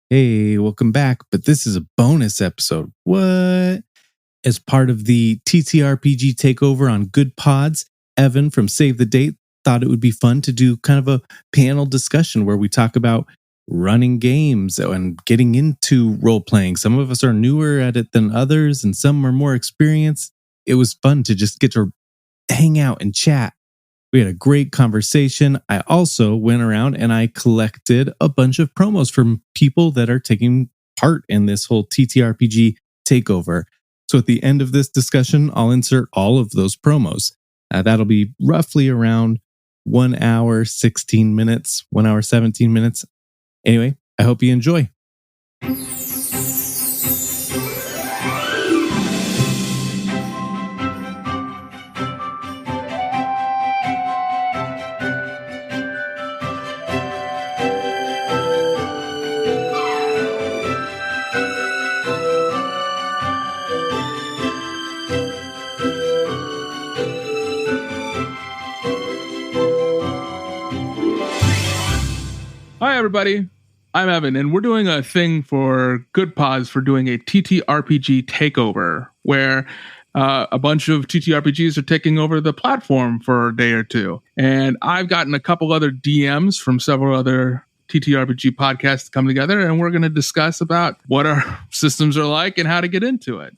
Hey, welcome back. But this is a bonus episode. What? As part of the TTRPG takeover on Goodpods, Evan from Save the Date thought it would be fun to do kind of a panel discussion where we talk about running games and getting into role playing. Some of us are newer at it than others, and some are more experienced. It was fun to just get to hang out and chat. We had a great conversation. I also went around and I collected a bunch of promos from people that are taking part in this whole TTRPG takeover. So at the end of this discussion, I'll insert all of those promos. That'll be roughly around 1 hour, 16 minutes, 1 hour, 17 minutes. Anyway, I hope you enjoy. Hi, everybody. I'm Evan, and we're doing a thing for Goodpods for doing a TTRPG takeover, where a bunch of TTRPGs are taking over the platform for a day or two. And I've gotten a couple other DMs from several other TTRPG podcasts to come together, and we're going to discuss about what our systems are like and how to get into it.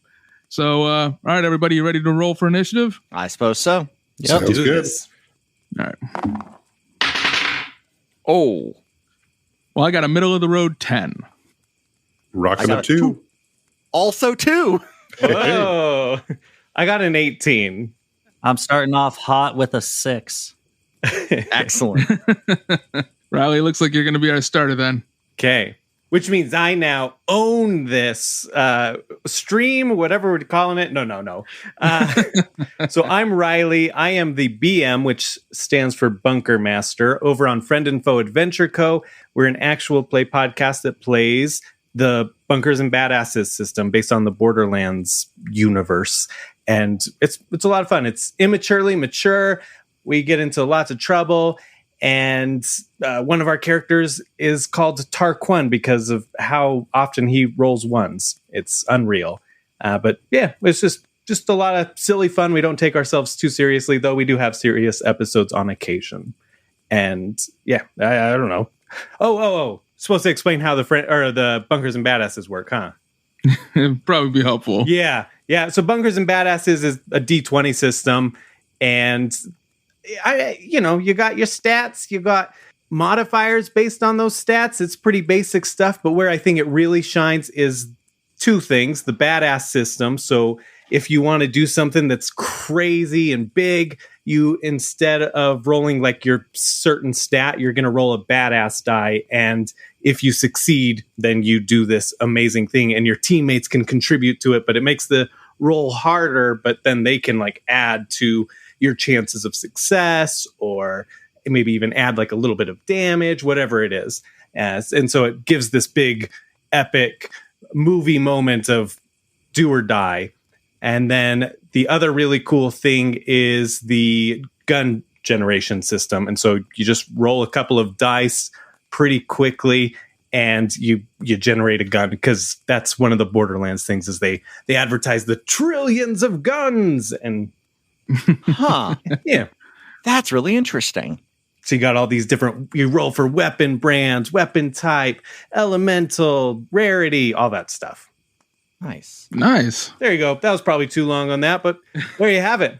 So, all right, everybody, you ready to roll for initiative? I suppose so. Yep. Sounds good. All right. Oh. Well, I got a middle of the road 10. Rocking a 2. Also 2. Whoa. I got an 18. I'm starting off hot with a 6. Excellent. Riley, looks like you're going to be our starter then. Okay. Which means I now own this stream, whatever we're calling it. No. So I'm Riley. I am the BM, which stands for Bunker Master, over on Friend and Foe Adventure Co. We're an actual play podcast that plays the Bunkers and Badasses system based on the Borderlands universe. And it's a lot of fun. It's immaturely mature. We get into lots of trouble. And one of our characters is called Tarquin because of how often he rolls ones. It's unreal. But yeah, it's just a lot of silly fun. We don't take ourselves too seriously, though we do have serious episodes on occasion. And yeah, I don't know. Oh. Supposed to explain how the Bunkers and Badasses work, huh? It'd probably be helpful. Yeah. So Bunkers and Badasses is a D20 system, and you got your stats, you got modifiers based on those stats. It's pretty basic stuff, but where I think it really shines is two things: the badass system. So if you want to do something that's crazy and big, you, instead of rolling like your certain stat, you're going to roll a badass die. And if you succeed, then you do this amazing thing and your teammates can contribute to it, but it makes the roll harder, but then they can like add to your chances of success, or maybe even add like a little bit of damage, whatever it is. And so it gives this big epic movie moment of do or die. And then the other really cool thing is the gun generation system. And so you just roll a couple of dice pretty quickly and you generate a gun, because that's one of the Borderlands things is they advertise the trillions of guns. And Huh. Yeah. That's really interesting. So you got all these different, you roll for weapon brands, weapon type, elemental, rarity, all that stuff. Nice. There you go. That was probably too long on that, but there you have it.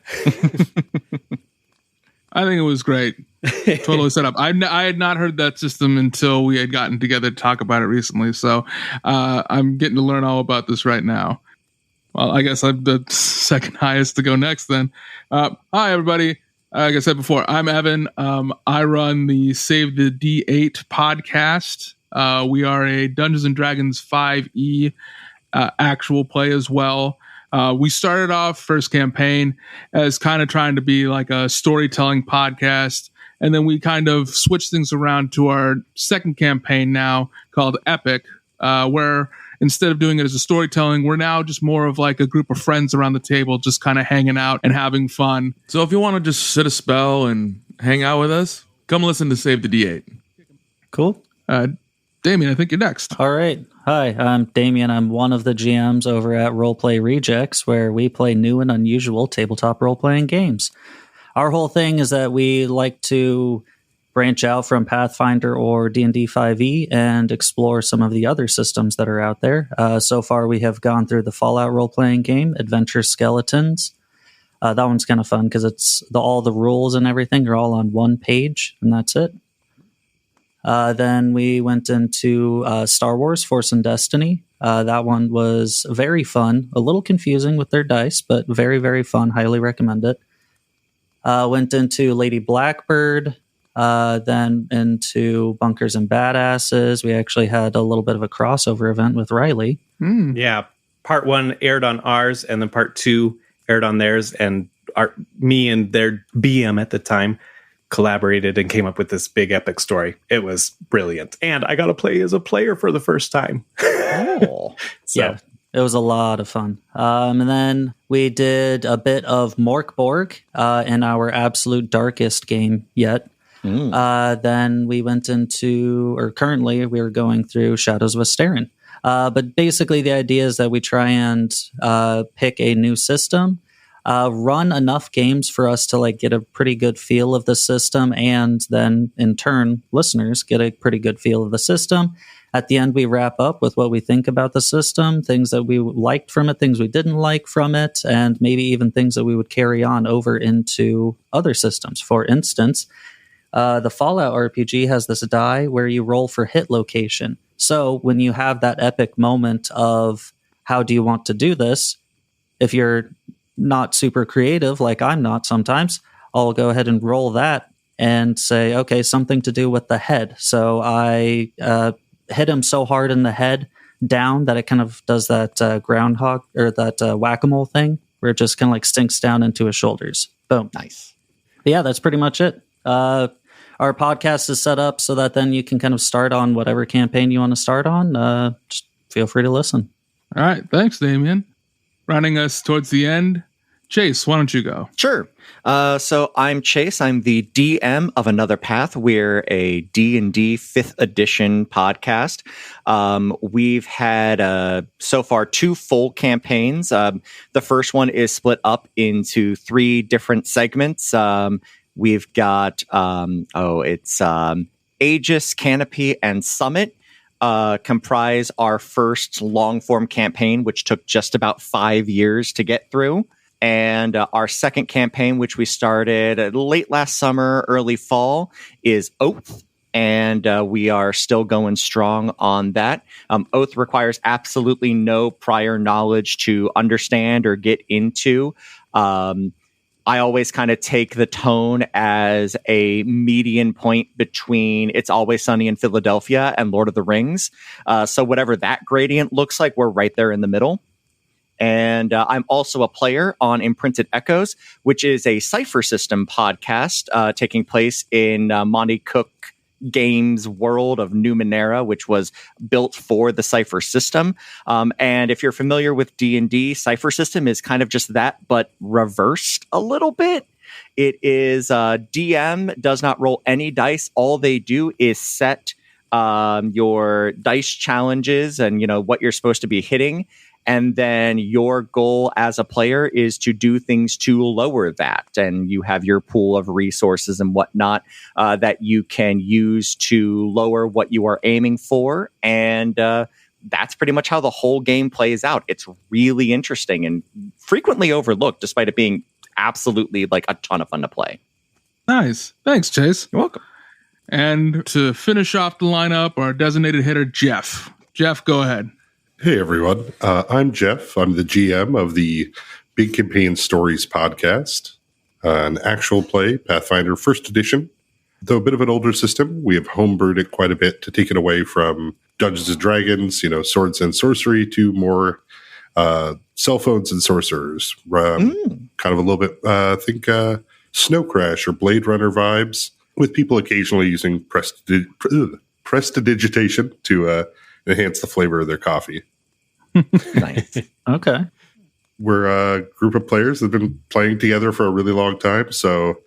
I think it was great. Totally set up. I had not heard that system until we had gotten together to talk about it recently. So I'm getting to learn all about this right now. Well, I guess I'm the second highest to go next then. Hi, everybody. Like I said before, I'm Evan. I run the Save the D8 podcast. We are a Dungeons & Dragons 5e actual play as well. We started off first campaign as kind of trying to be like a storytelling podcast, and then we kind of switched things around to our second campaign now called Epic, where instead of doing it as a storytelling, we're now just more of like a group of friends around the table, just kind of hanging out and having fun. So if you want to just sit a spell and hang out with us, come listen to Save the D8. Cool. Damian, I think you're next. All right. Hi, I'm Damian. I'm one of the GMs over at Roleplay Rejects, where we play new and unusual tabletop role-playing games. Our whole thing is that we like to branch out from Pathfinder or D&D 5e and explore some of the other systems that are out there. So far, we have gone through the Fallout role-playing game, Adventure Skeletons. That one's kind of fun because it's all the rules and everything are all on one page, and that's it. Then we went into Star Wars Force and Destiny. That one was very fun, a little confusing with their dice, but very, very fun. Highly recommend it. Went into Lady Blackbird, then into Bunkers and Badasses. We actually had a little bit of a crossover event with Riley. Yeah. Part 1 aired on ours, and then part 2 aired on theirs. And me and their BM at the time collaborated and came up with this big epic story. It was brilliant. And I got to play as a player for the first time. Oh. So. Yeah, it was a lot of fun. And then we did a bit of Morkborg in our absolute darkest game yet. Then we went into, or currently we're going through Shadows of Asterin. But basically the idea is that we try and pick a new system, run enough games for us to like get a pretty good feel of the system, and then in turn listeners get a pretty good feel of the system. At the end we wrap up with what we think about the system, things that we liked from it, things we didn't like from it, and maybe even things that we would carry on over into other systems. For instance, the Fallout RPG has this die where you roll for hit location. So when you have that epic moment of how do you want to do this, if you're not super creative, like I'm not sometimes, I'll go ahead and roll that and say, okay, something to do with the head. So I hit him so hard in the head down that it kind of does that groundhog or that whack-a-mole thing where it just kind of like sinks down into his shoulders. Boom. Nice. But yeah, that's pretty much it. Our podcast is set up so that then you can kind of start on whatever campaign you want to start on. Just feel free to listen. All right. Thanks, Damian. Rounding us towards the end, Chase, why don't you go? Sure. So I'm Chase. I'm the DM of Another Path. We're a D&D 5th edition podcast. We've had so far 2 full campaigns. The first one is split up into 3 different segments. We've got Aegis, Canopy, and Summit. Comprise our first long form campaign, which took just about 5 years to get through. And our second campaign, which we started late last summer, early fall, is Oath. And we are still going strong on that. Oath requires absolutely no prior knowledge to understand or get into. I always kind of take the tone as a median point between It's Always Sunny in Philadelphia and Lord of the Rings. So whatever that gradient looks like, we're right there in the middle. And I'm also a player on Imprinted Echoes, which is a cipher system podcast taking place in Monty Cook Games world of Numenera, which was built for the cipher system. And if you're familiar with D&D, cipher system is kind of just that, but reversed a little bit. It is DM does not roll any dice. All they do is set your dice challenges and what you're supposed to be hitting. And then your goal as a player is to do things to lower that. And you have your pool of resources and whatnot that you can use to lower what you are aiming for. And that's pretty much how the whole game plays out. It's really interesting and frequently overlooked, despite it being absolutely like a ton of fun to play. Nice. Thanks, Chase. You're welcome. And to finish off the lineup, our designated hitter, Jeff. Jeff, go ahead. Hey, everyone. I'm Jeff. I'm the GM of the Big Campaign Stories podcast, an actual play, Pathfinder 1st edition. Though a bit of an older system, we have homebrewed it quite a bit to take it away from Dungeons and Dragons, swords and sorcery, to more cell phones and sorcerers. Kind of a little bit, think Snow Crash or Blade Runner vibes, with people occasionally using prestidigitation to enhance the flavor of their coffee. Nice. Okay. We're a group of players that have been playing together for a really long time, so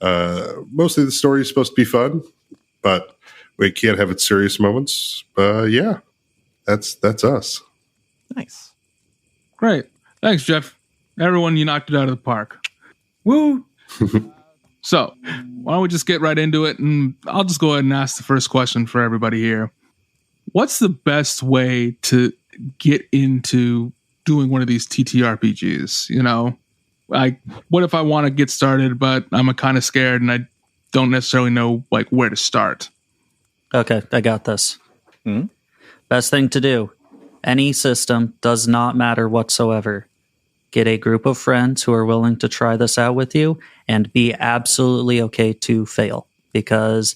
mostly the story is supposed to be fun, but We can't have its serious moments. Yeah, that's us. Nice. Great. Thanks, Jeff. Everyone, you knocked it out of the park. Woo! So, why don't we just get right into it? And I'll just go ahead and ask the first question for everybody here. What's the best way to get into doing one of these TTRPGs? You know, like, what if I want to get started, but I'm kind of scared and I don't necessarily know like where to start? Okay, I got this. Best thing to do. Any system, does not matter whatsoever. Get a group of friends who are willing to try this out with you and be absolutely okay to fail. Because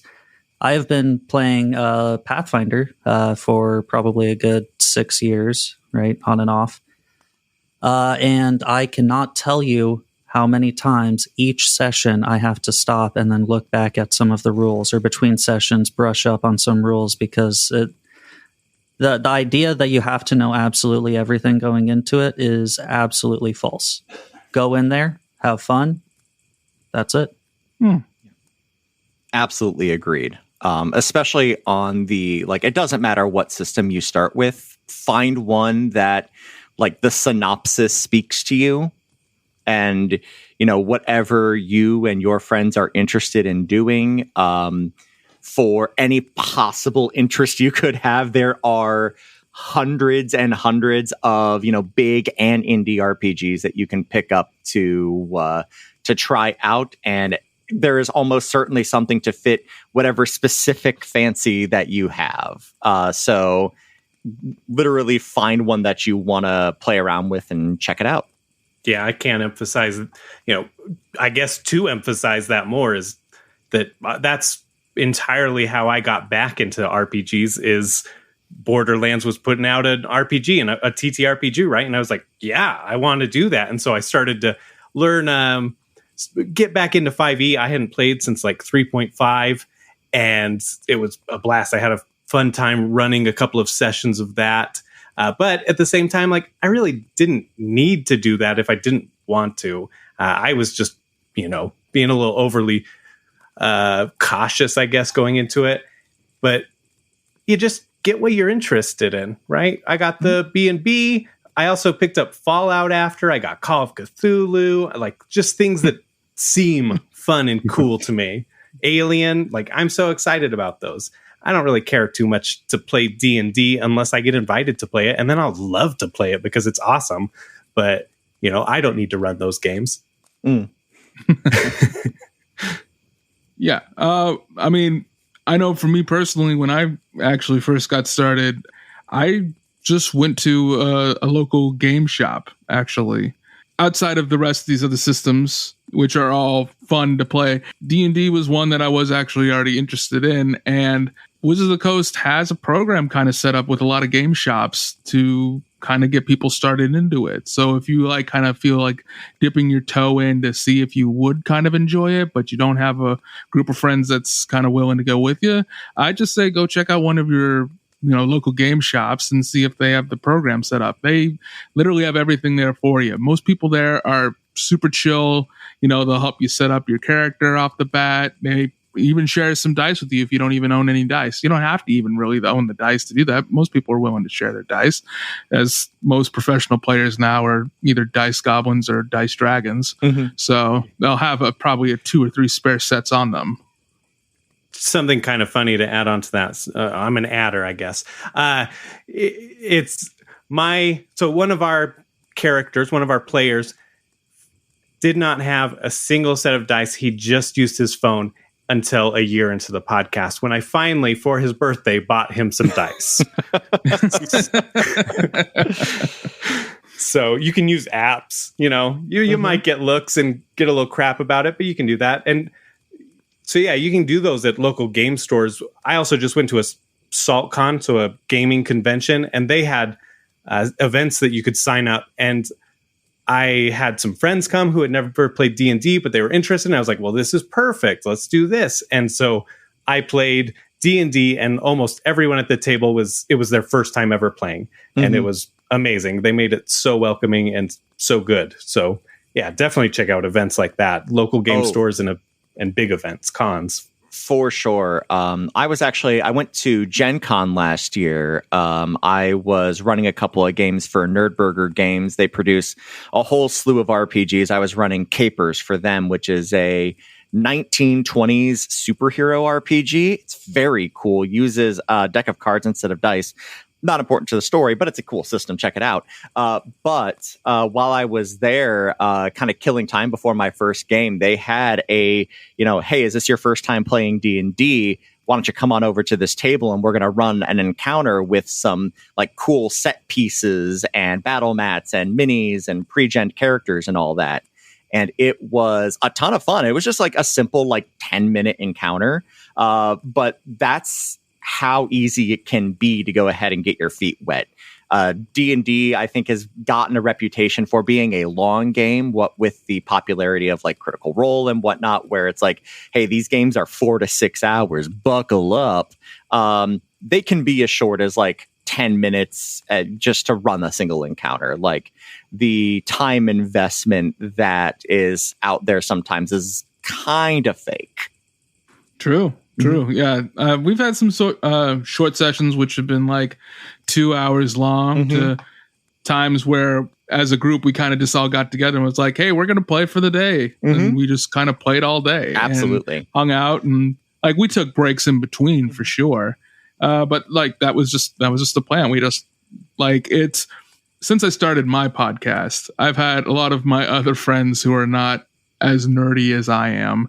I have been playing Pathfinder for probably a good 6 years, right, on and off. And I cannot tell you how many times each session I have to stop and then look back at some of the rules, or between sessions brush up on some rules, because the idea that you have to know absolutely everything going into it is absolutely false. Go in there, have fun. That's it. Absolutely agreed. Especially on the, like, it doesn't matter what system you start with. Find one that, like, the synopsis speaks to you, and, you know, whatever you and your friends are interested in doing, for any possible interest you could have, there are hundreds and hundreds of, you know, big and indie RPGs that you can pick up to try out, and there is almost certainly something to fit whatever specific fancy that you have. So literally find one that you want to play around with and check it out. Yeah, I can't emphasize, you know, I guess to emphasize that more is that that's entirely how I got back into RPGs. Is Borderlands was putting out an RPG and a TTRPG, right? And I was like, yeah, I want to do that. And so I started to learn, get back into 5e. I hadn't played since like 3.5, and it was a blast. I had a fun time running a couple of sessions of that. But at the same time, like, I really didn't need to do that if I didn't want to. I was just, you know, being a little overly cautious, I guess, going into it. But you just get what you're interested in, right? I got the B&B. I also picked up Fallout after. I got Call of Cthulhu, like, just things that seem fun and cool to me. Alien, like, I'm so excited about those. I don't really care too much to play D&D unless I get invited to play it, and then I'll love to play it because it's awesome. But, you know, I don't need to run those games. Yeah. I mean, I know for me personally, when I actually first got started, I just went to a local game shop, actually. Outside of the rest of these other systems, which are all fun to play, D&D was one that I was actually already interested in. And Wizards of the Coast has a program kind of set up with a lot of game shops to kind of get people started into it. So if you like kind of feel like dipping your toe in to see if you would kind of enjoy it, but you don't have a group of friends that's kind of willing to go with you, I just say go check out one of your, you know, local game shops and see if they have the program set up. They literally have everything there for you. Most people there are super chill. You know, they'll help you set up your character off the bat. They even share some dice with you if you don't even own any dice. You don't have to even really own the dice to do that. Most people are willing to share their dice, as most professional players now are either dice goblins or dice dragons. So they'll have probably 2 or 3 spare sets on them. Something kind of funny to add on to that. I'm an adder, I guess. So one of our characters, one of our players, did not have a single set of dice. He just used his phone until a year into the podcast, when I finally, for his birthday, bought him some dice. So you can use apps, you know, you might get looks and get a little crap about it, but you can do that. And so, yeah, you can do those at local game stores. I also just went to a SaltCon, so a gaming convention, and they had events that you could sign up. And I had some friends come who had never played D&D, but they were interested. And I was like, well, this is perfect. Let's do this. And so I played D&D, and almost everyone at the table it was their first time ever playing. And it was amazing. They made it so welcoming and so good. So yeah, definitely check out events like that. Local game stores and big events, cons. For sure. I went to Gen Con last year. I was running a couple of games for Nerdburger Games. They produce a whole slew of RPGs. I was running Capers for them, which is a 1920s superhero RPG. It's very cool. Uses a deck of cards instead of dice. Not important to the story, but it's a cool system. Check it out. But while I was there, kind of killing time before my first game, they had a, hey, is this your first time playing D&D? Why don't you come on over to this table and we're going to run an encounter with some like cool set pieces and battle mats and minis and pre-gen characters and all that. And it was a ton of fun. It was just like a simple, like 10-minute encounter. But that's how easy it can be to go ahead and get your feet wet. D&D, I think, has gotten a reputation for being a long game, what with the popularity of like Critical Role and whatnot, where it's like, hey, these games are 4 to 6 hours, buckle up. They can be as short as like 10 minutes just to run a single encounter. Like the time investment that is out there sometimes is kind of fake. True. Yeah. We've had some short sessions, which have been like 2 hours long, to times where as a group, we kind of just all got together and was like, hey, we're going to play for the day. And we just kind of played all day. Absolutely. And hung out, and like we took breaks in between for sure. But like, that was just the plan. We just like since I started my podcast, I've had a lot of my other friends who are not as nerdy as I am,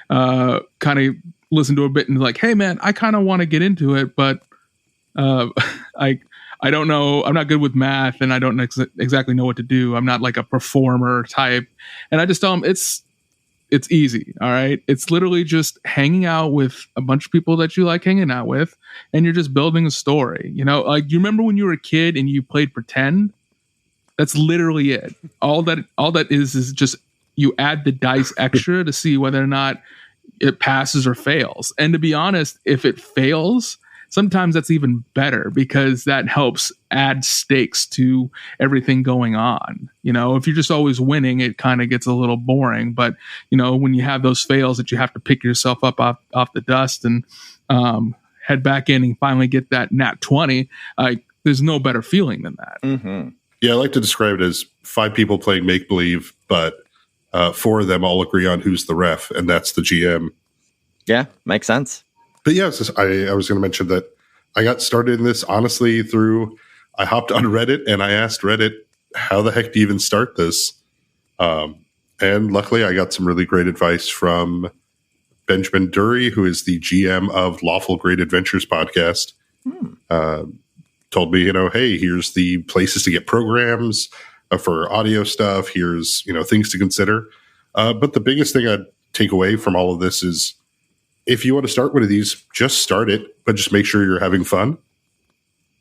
kind of listen to a bit and like, hey man, I kind of want to get into it, but I don't know. I'm not good with math, and I don't exactly know what to do. I'm not like a performer type. And I just tell them it's easy. All right. It's literally just hanging out with a bunch of people that you like hanging out with, and you're just building a story. Like, you remember when you were a kid and you played pretend? That's literally it. All that is just you add the dice extra to see whether or not it passes or fails. And to be honest, if it fails, sometimes that's even better, because that helps add stakes to everything going on. If you're just always winning, it kind of gets a little boring. But, when you have those fails that you have to pick yourself up off the dust and head back in and finally get that nat 20, there's no better feeling than that. Mm-hmm. Yeah, I like to describe it as 5 people playing make-believe, but 4 of them all agree on who's the ref, and that's the GM. Yeah, makes sense. But yeah, I was going to mention that I got started in this honestly I hopped on Reddit and I asked Reddit, how the heck do you even start this? And luckily I got some really great advice from Benjamin Dury, who is the GM of Lawful Great Adventures podcast. Told me, hey, here's the places to get programs for audio stuff. Here's, things to consider. But the biggest thing I'd take away from all of this is, if you want to start one of these, just start it, but just make sure you're having fun.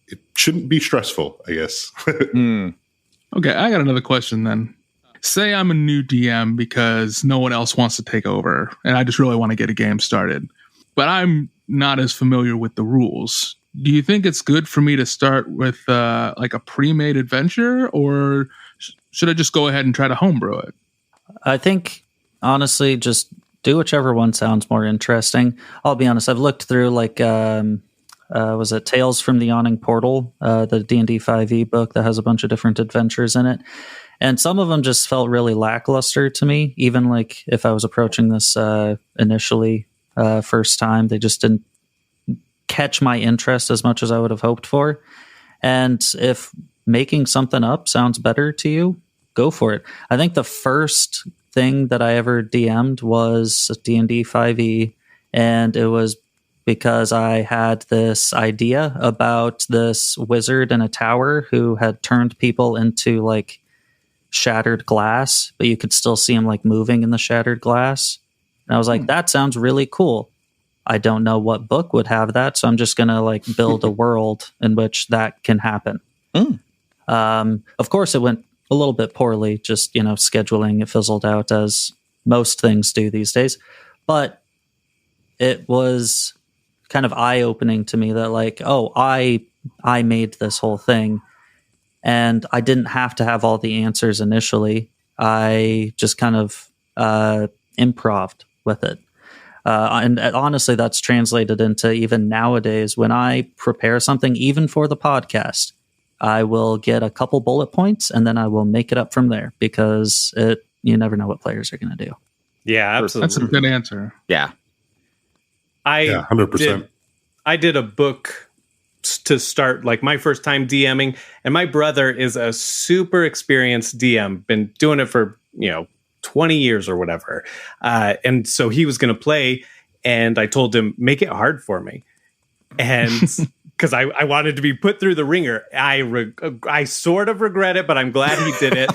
It shouldn't be stressful, I guess. Okay, I got another question then. Say I'm a new DM because no one else wants to take over, and I just really want to get a game started, but I'm not as familiar with the rules. Do you think it's good for me to start with like a pre-made adventure, or should I just go ahead and try to homebrew it? I think, honestly, just do whichever one sounds more interesting. I'll be honest, I've looked through like, was it Tales from the Yawning Portal, the D&D 5e book that has a bunch of different adventures in it. And some of them just felt really lackluster to me. Even like if I was approaching this initially first time, they just didn't catch my interest as much as I would have hoped for. And if making something up sounds better to you, go for it. I think the first thing that I ever DM'd was D&D 5e, and it was because I had this idea about this wizard in a tower who had turned people into like shattered glass, but you could still see him like moving in the shattered glass. And I was like, that sounds really cool. I don't know what book would have that, so I'm just going to like build a world in which that can happen. Of course, it went a little bit poorly, just, scheduling, it fizzled out as most things do these days. But it was kind of eye-opening to me that like, oh, I made this whole thing, and I didn't have to have all the answers initially. I just kind of improved with it. And honestly, that's translated into even nowadays when I prepare something, even for the podcast, I will get a couple bullet points and then I will make it up from there, because you never know what players are going to do. Yeah, absolutely. That's a good answer. Yeah. 100%. I did a book to start, like, my first time DMing, and my brother is a super experienced DM, been doing it for 20 years or whatever, and so he was going to play, and I told him, make it hard for me, and because I wanted to be put through the ringer. I sort of regret it, but I'm glad he did it.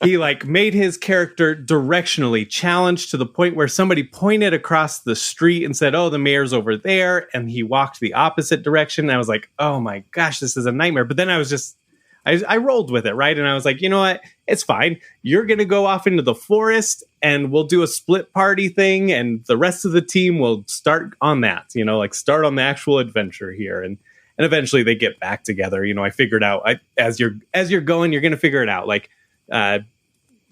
He made his character directionally challenged to the point where somebody pointed across the street and said, "Oh, the mayor's over there," and he walked the opposite direction. And I was like, "Oh my gosh, this is a nightmare." But then I rolled with it, right? And I was like, you know what? It's fine. You're going to go off into the forest and we'll do a split party thing. And the rest of the team will start on that, start on the actual adventure here. And eventually they get back together. I figured out as you're going, you're going to figure it out.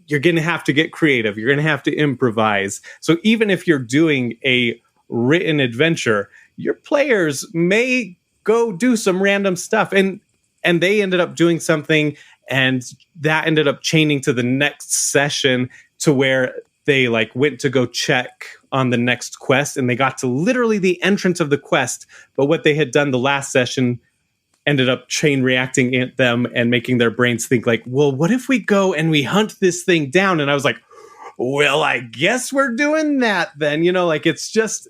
You're going to have to get creative. You're going to have to improvise. So even if you're doing a written adventure, your players may go do some random stuff. And they ended up doing something, and that ended up chaining to the next session, to where they went to go check on the next quest, and they got to literally the entrance of the quest. But what they had done the last session ended up chain reacting at them and making their brains think well, what if we go and we hunt this thing down? And I was like, well, I guess we're doing that then. It's just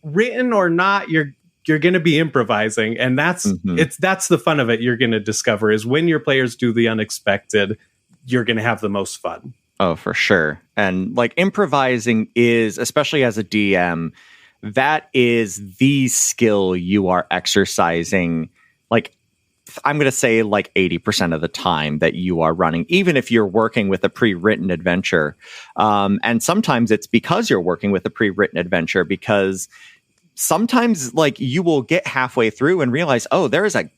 written or not, you're going to be improvising, and that's the fun of it. You're going to discover is when your players do the unexpected, you're going to have the most fun. Oh, for sure. And improvising is, especially as a DM, that is the skill you are exercising. I'm going to say 80% of the time that you are running, even if you're working with a pre-written adventure. And sometimes it's because you're working with a pre-written adventure, because sometimes you will get halfway through and realize, oh, there is a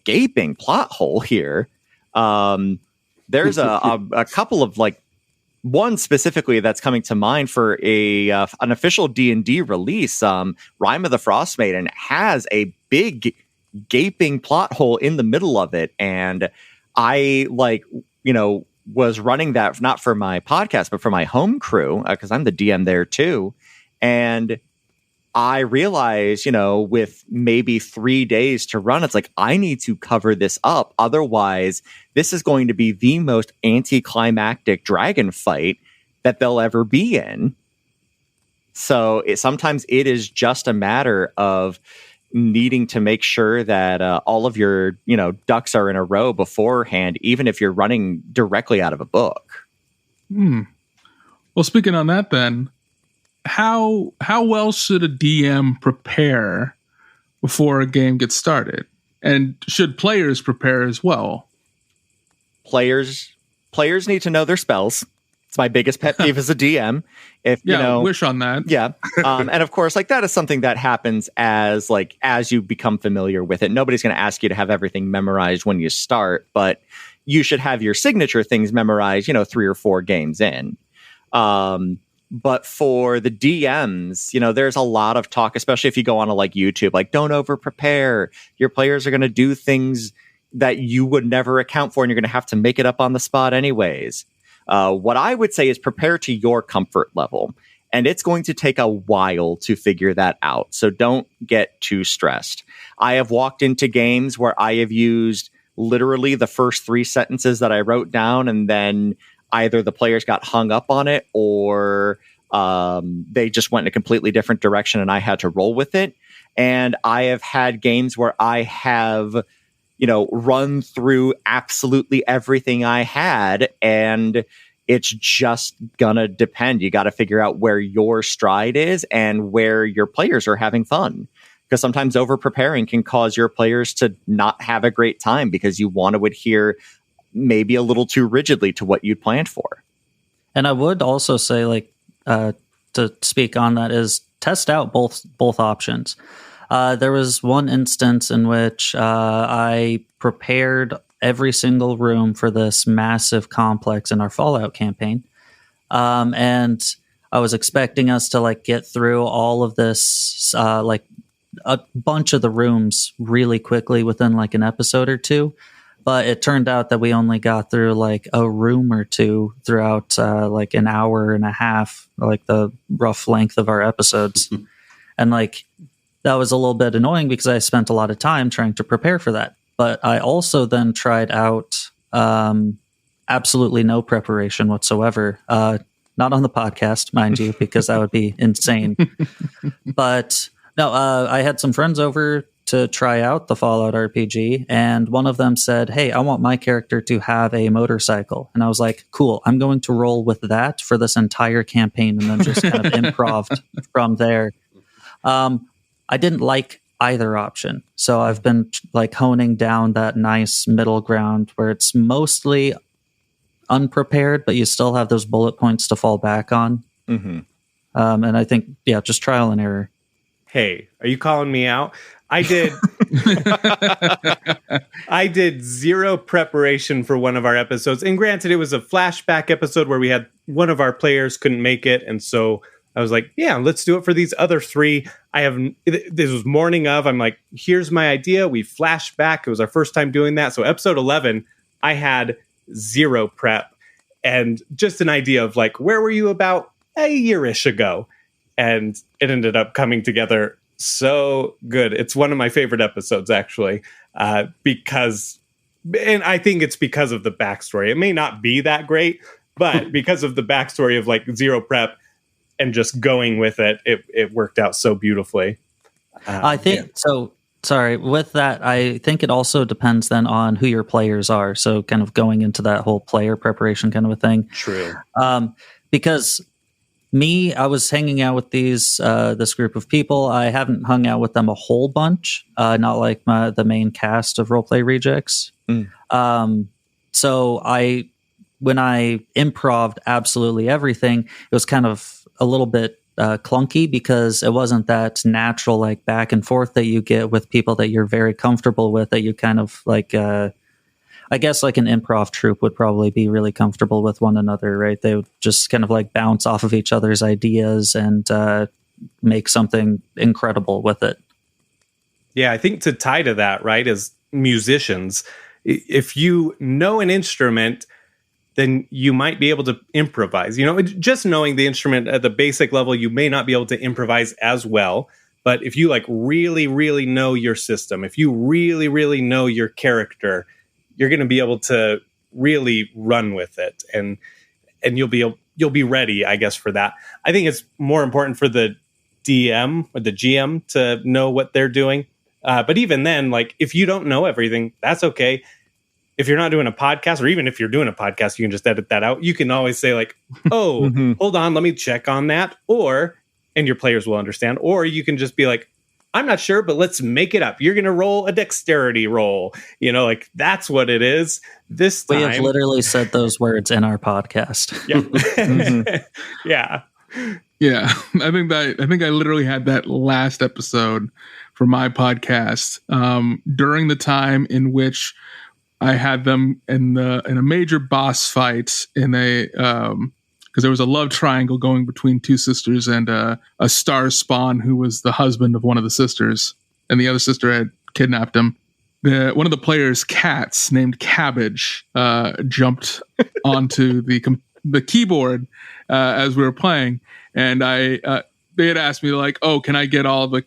gaping plot hole here. There's a couple of one specifically that's coming to mind for an official D&D release. Rime of the Frostmaiden has a big gaping plot hole in the middle of it, and I was running that not for my podcast but for my home crew, because I'm the DM there too. And I realized, with maybe 3 days to run, it's I need to cover this up. Otherwise, this is going to be the most anticlimactic dragon fight that they'll ever be in. So sometimes it is just a matter of needing to make sure that all of your, ducks are in a row beforehand, even if you're running directly out of a book. Well, speaking on that then, how well should a DM prepare before a game gets started? And should players prepare as well? Players need to know their spells. It's my biggest pet peeve as a DM. Wish on that. Yeah. And of course, that is something that happens as you become familiar with it. Nobody's going to ask you to have everything memorized when you start, but you should have your signature things memorized, 3 or 4 games in. But for the DMs, there's a lot of talk, especially if you go on to YouTube, don't over prepare. Your players are going to do things that you would never account for, and you're going to have to make it up on the spot anyways. What I would say is prepare to your comfort level, and it's going to take a while to figure that out. So don't get too stressed. I have walked into games where I have used literally the first 3 sentences that I wrote down, and then either the players got hung up on it or they just went in a completely different direction and I had to roll with it. And I have had games where I have, run through absolutely everything I had, and it's just gonna depend. You got to figure out where your stride is and where your players are having fun. Because sometimes over preparing can cause your players to not have a great time because you want to adhere maybe a little too rigidly to what you'd planned for. And I would also say, to speak on that, is test out both options. There was one instance in which I prepared every single room for this massive complex in our Fallout campaign. And I was expecting us to like get through all of this, like a bunch of the rooms really quickly within like an episode or two. But it turned out that we only got through like a room or two throughout like an hour and a half, like the rough length of our episodes. And like that was a little bit annoying because I spent a lot of time trying to prepare for that. But I also then tried out absolutely no preparation whatsoever. Not on the podcast, mind you, because that would be insane. But no, I had some friends over to try out the Fallout RPG, and one of them said, "Hey, I want my character to have a motorcycle." And I was like, "Cool, I'm going to roll with that for this entire campaign," and then just kind of improv from there. I didn't like either option, so I've been like honing down that nice middle ground where it's mostly unprepared, but you still have those bullet points to fall back on. Mm-hmm. And I think, yeah, just trial and error. Hey, are you calling me out? I did. I did zero preparation for one of our episodes, and granted, it was a flashback episode where we had one of our players couldn't make it, and so I was like, "Yeah, let's do it for these other three." This was morning of. I'm like, "Here's my idea." We flashed back. It was our first time doing that. So episode 11, I had zero prep and just an idea of like, where were you about a year-ish ago? And it ended up coming together so good. It's one of my favorite episodes, actually, because, and I think it's because of the backstory. It may not be that great, but because of the backstory of like zero prep and just going with it, it worked out so beautifully. I think so. Sorry, with that, I think it also depends then on who your players are. So kind of going into that whole player preparation kind of a thing. True. Because I was hanging out with this group of people. I haven't hung out with them a whole bunch, not like the main cast of Roleplay Rejects. So when I improv'd absolutely everything, it was kind of a little bit clunky because it wasn't that natural like back and forth that you get with people that you're very comfortable with, that you kind of like I guess like an improv troupe would probably be really comfortable with one another, right? They would just kind of like bounce off of each other's ideas and make something incredible with it. Yeah, I think to tie to that, right, as musicians, if you know an instrument, then you might be able to improvise. You know, just knowing the instrument at the basic level, you may not be able to improvise as well. But if you like really, really know your system, if you really, really know your character, you're going to be able to really run with it, and you'll be ready, I guess, for that. I think it's more important for the DM or the GM to know what they're doing. But even then, like if you don't know everything, that's okay. If you're not doing a podcast, or even if you're doing a podcast, you can just edit that out. You can always say like, "Oh, hold on, let me check on that," and your players will understand. Or you can just be like, "I'm not sure, but let's make it up. You're going to roll a dexterity roll." You know, like that's what it is. This time, we have literally said those words in our podcast. Yeah. Yeah. I think I literally had that last episode for my podcast during the time in which I had them in a major boss fight in a because there was a love triangle going between two sisters and a star spawn who was the husband of one of the sisters, and the other sister had kidnapped him. One of the players' cats named Cabbage jumped onto the keyboard as we were playing, and they had asked me like, "Oh, can I get all the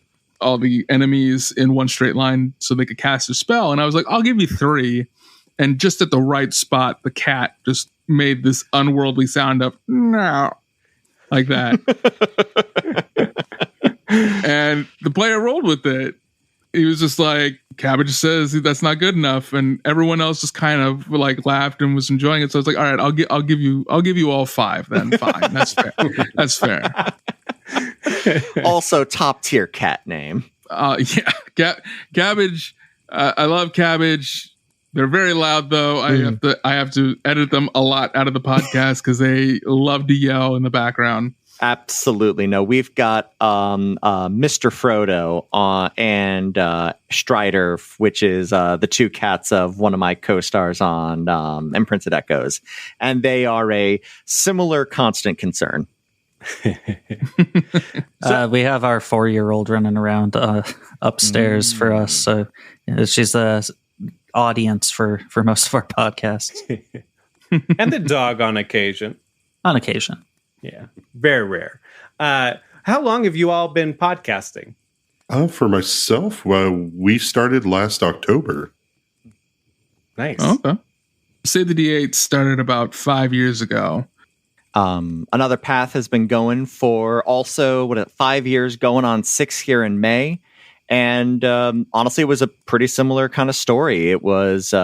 enemies in one straight line so they could cast a spell?" And I was like, "I'll give you 3." And just at the right spot, the cat just made this unworldly sound of "no," like that. And the player rolled with it. He was just like, "Cabbage says that's not good enough," and everyone else just kind of like laughed and was enjoying it. So I was like, "All right, I'll give you all 5 then. Fine, that's fair. That's fair." Also, top tier cat name. Yeah, Cabbage. I love Cabbage. They're very loud, though. I have to edit them a lot out of the podcast because they love to yell in the background. Absolutely. No, we've got Mr. Frodo and Strider, which is the 2 cats of one of my co-stars on Imprinted Echoes. And they are a similar constant concern. We have our 4-year-old running around upstairs for us, so she's the audience for most of our podcasts. And the dog on occasion. On occasion. Yeah, very rare. How long have you all been podcasting? For myself, we started last October. Nice. Okay. Save the D8 started about 5 years ago. Another Path has been going for also 5 years, going on 6 here in May. And honestly, it was a pretty similar kind of story. It was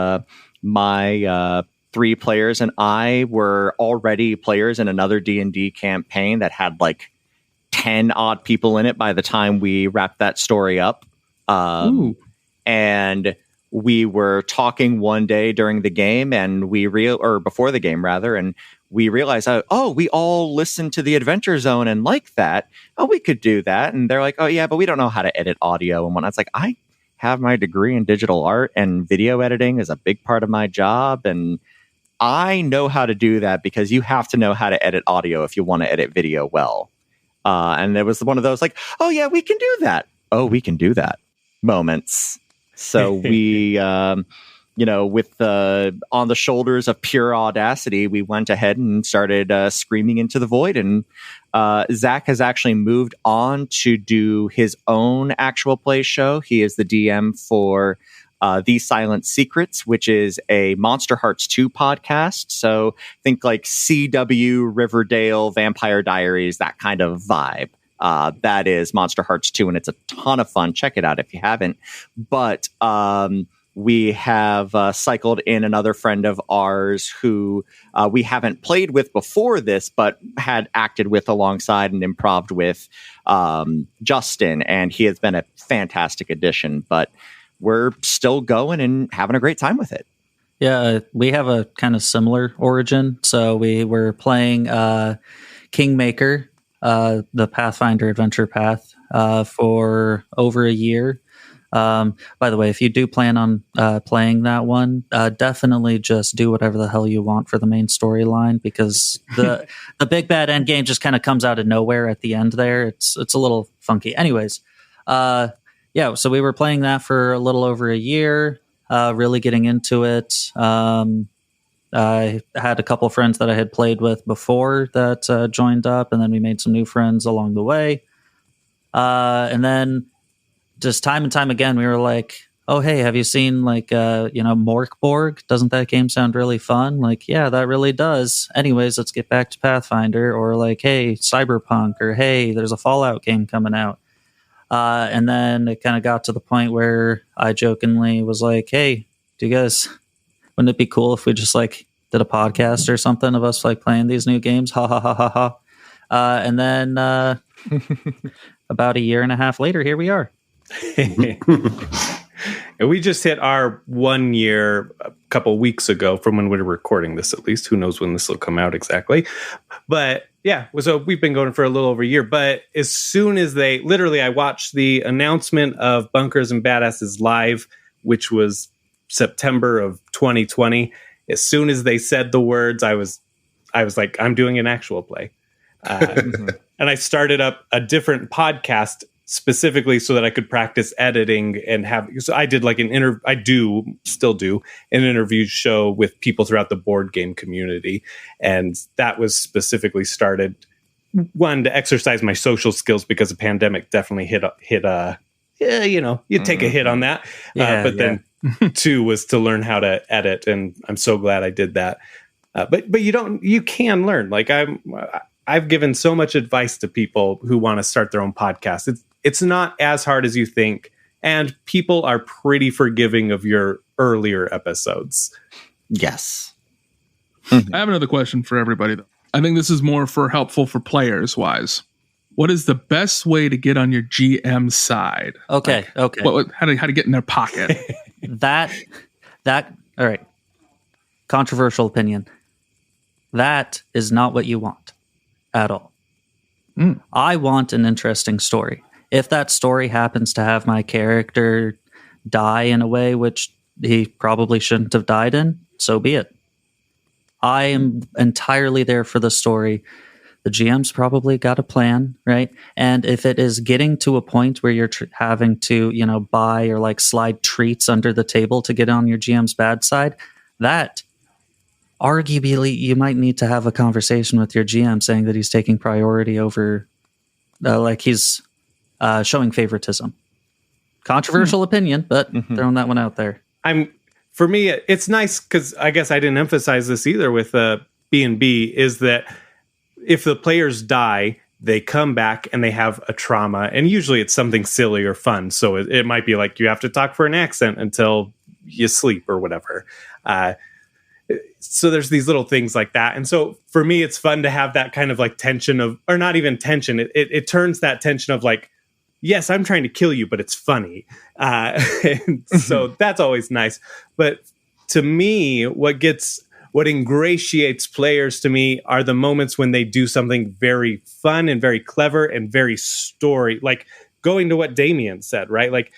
my 3 players and I were already players in another D&D campaign that had like 10 odd people in it by the time we wrapped that story up. And we were talking one day during the game and before the game rather, and we realized, we all listened to the Adventure Zone and like that. Oh, we could do that. And they're like, oh yeah, but we don't know how to edit audio and whatnot. It's like, I have my degree in digital art and video editing is a big part of my job. And I know how to do that because you have to know how to edit audio if you want to edit video well. And there was one of those like, oh yeah, we can do that. Oh, we can do that moments. So we, with on the shoulders of pure audacity, we went ahead and started screaming into the void. And Zach has actually moved on to do his own actual play show. He is the DM for The Silent Secrets, which is a Monster Hearts 2 podcast. So think like CW, Riverdale, Vampire Diaries, that kind of vibe. That is Monster Hearts 2, and it's a ton of fun. Check it out if you haven't. But we have cycled in another friend of ours who we haven't played with before this, but had acted with alongside and improved with, Justin, and he has been a fantastic addition. But we're still going and having a great time with it. Yeah, we have a kind of similar origin. So we were playing Kingmaker, the Pathfinder Adventure Path, for over a year. By the way, if you do plan on playing that one, definitely just do whatever the hell you want for the main storyline, because the big bad end game just kind of comes out of nowhere at the end there. It's a little funky. Anyways, so we were playing that for a little over a year, really getting into it. I had a couple friends that I had played with before that joined up, and then we made some new friends along the way. And then just time and time again, we were like, oh, hey, have you seen Morkborg? Doesn't that game sound really fun? Like, yeah, that really does. Anyways, let's get back to Pathfinder, or like, hey, Cyberpunk, or hey, there's a Fallout game coming out. And then it kind of got to the point where I jokingly was like, hey, do you guys, wouldn't it be cool if we just like did a podcast or something of us like playing these new games? Ha ha ha ha ha. And then about a year and a half later, here we are. And we just hit our 1 year a couple weeks ago from when we were recording this, at least. Who knows when this will come out exactly. But yeah, so we've been going for a little over a year. But as soon as I watched the announcement of Bunkers and Badasses Live, which was September of 2020. As soon as they said the words, I was like, I'm doing an actual play. And I started up a different podcast specifically so that I could practice editing and so I did like still do an interview show with people throughout the board game community. And that was specifically started, one, to exercise my social skills, because the pandemic definitely hit you take a hit on that. Then 2 was to learn how to edit. And I'm so glad I did that. But you can learn. Like I've given so much advice to people who want to start their own podcast. It's not as hard as you think, and people are pretty forgiving of your earlier episodes. Yes. I have another question for everybody, though. I think this is more helpful for players wise. What is the best way to get on your GM side? Okay. How to get in their pocket? that all right. Controversial opinion. That is not what you want at all. I want an interesting story. If that story happens to have my character die in a way which he probably shouldn't have died in, so be it. I am entirely there for the story. the GM's probably got a plan, right? And if it is getting to a point where you're having to, buy or like slide treats under the table to get on your GM's bad side, that arguably you might need to have a conversation with your GM saying that he's taking priority over, like he's showing favoritism. Controversial opinion, but throwing that one out there. For me, it's nice because I guess I didn't emphasize this either with B&B, is that if the players die, they come back and they have a trauma, and usually it's something silly or fun. So it might be like you have to talk for an accent until you sleep or whatever. So there's these little things like that. And so for me, it's fun to have that kind of like tension of, or not even tension. It turns that tension of like, yes, I'm trying to kill you, but it's funny. And so that's always nice. But to me, what ingratiates players to me are the moments when they do something very fun and very clever and very story, like going to what Damian said, right? Like,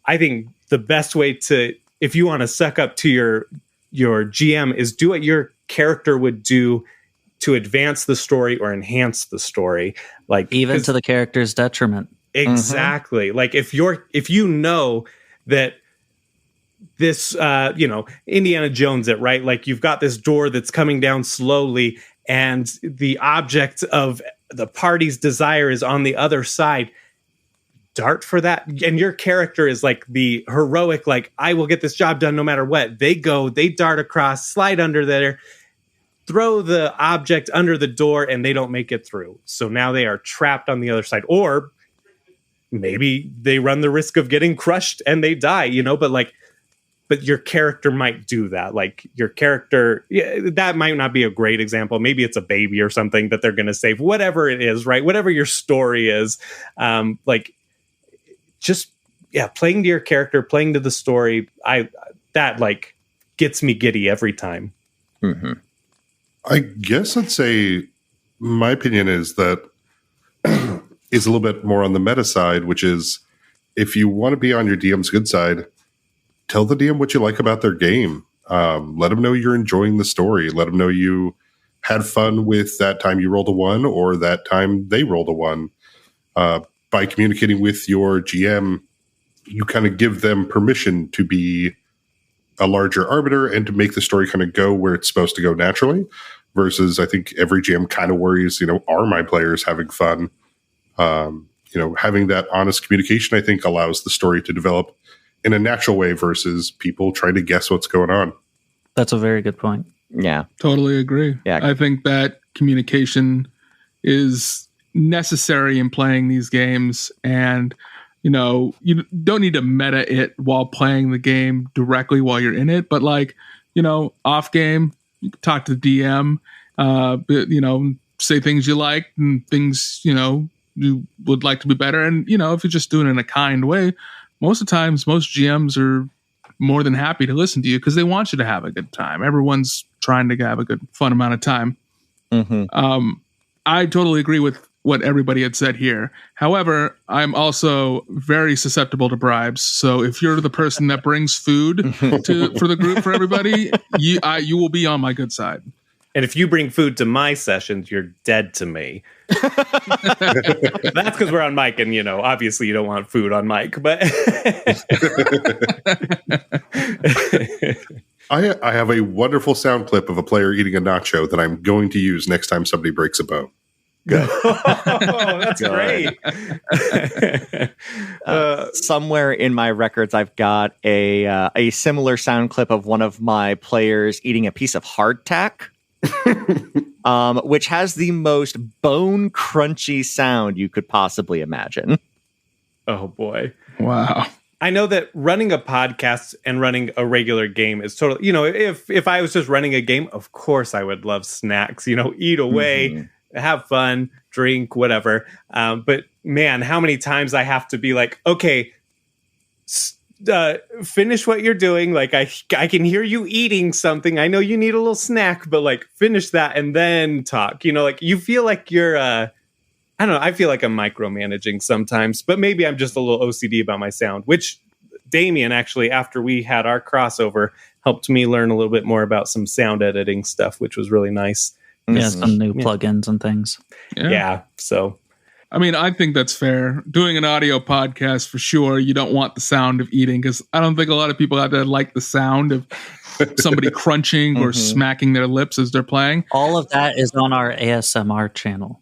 I think the best way to, if you want to suck up to your GM, is do what your character would do to advance the story or enhance the story. Like, even to the character's detriment. Exactly. Like if you know that this, Indiana Jones it, right? Like you've got this door that's coming down slowly and the object of the party's desire is on the other side. Dart for that. And your character is like the heroic, like, I will get this job done no matter what. They dart across, slide under there, throw the object under the door, and they don't make it through. So now they are trapped on the other side. Or maybe they run the risk of getting crushed and they die, but your character might do that. Like your character, that might not be a great example. Maybe it's a baby or something that they're going to save, whatever it is, right? Whatever your story is, playing to your character, playing to the story. That gets me giddy every time. Mm-hmm. I guess I'd say my opinion is that is a little bit more on the meta side, which is if you want to be on your DM's good side, tell the DM what you like about their game. Let them know you're enjoying the story. Let them know you had fun with that time you rolled a 1 or that time they rolled a 1. By communicating with your GM, you kind of give them permission to be a larger arbiter and to make the story kind of go where it's supposed to go naturally. Versus, I think every GM kind of worries, are my players having fun? Having that honest communication, I think, allows the story to develop in a natural way versus people trying to guess what's going on. That's a very good point. Yeah. Totally agree. Yeah. I think that communication is necessary in playing these games, and you don't need to meta it while playing the game directly while you're in it, but off game, you can talk to the DM, say things you like and things you would like to be better. And if you're just doing it in a kind way, most of the times most GMs are more than happy to listen to you because they want you to have a good time. Everyone's trying to have a good fun amount of time. I totally agree with what everybody had said here. However, I'm also very susceptible to bribes. So if you're the person that brings food for the group for everybody, you will be on my good side. And if you bring food to my sessions, you're dead to me. That's because we're on mic, and obviously you don't want food on mic. But I have a wonderful sound clip of a player eating a nacho that I'm going to use next time somebody breaks a bone. Good. Oh, that's great. Somewhere in my records, I've got a similar sound clip of one of my players eating a piece of hardtack, which has the most bone crunchy sound you could possibly imagine. Oh boy! Wow. I know that running a podcast and running a regular game is totally. If I was just running a game, of course I would love snacks. Eat away. Mm-hmm. Have fun, drink, whatever. But man, how many times I have to be like, okay, finish what you're doing. Like I can hear you eating something. I know you need a little snack, but finish that and then talk. You feel like you're, I don't know. I feel like I'm micromanaging sometimes, but maybe I'm just a little OCD about my sound, which Damian actually, after we had our crossover, helped me learn a little bit more about some sound editing stuff, which was really nice. Yeah, some new plugins and things. Yeah. So, I mean, I think that's fair. Doing an audio podcast, for sure, you don't want the sound of eating, because I don't think a lot of people out there like the sound of somebody crunching or smacking their lips as they're playing. All of that is on our ASMR channel.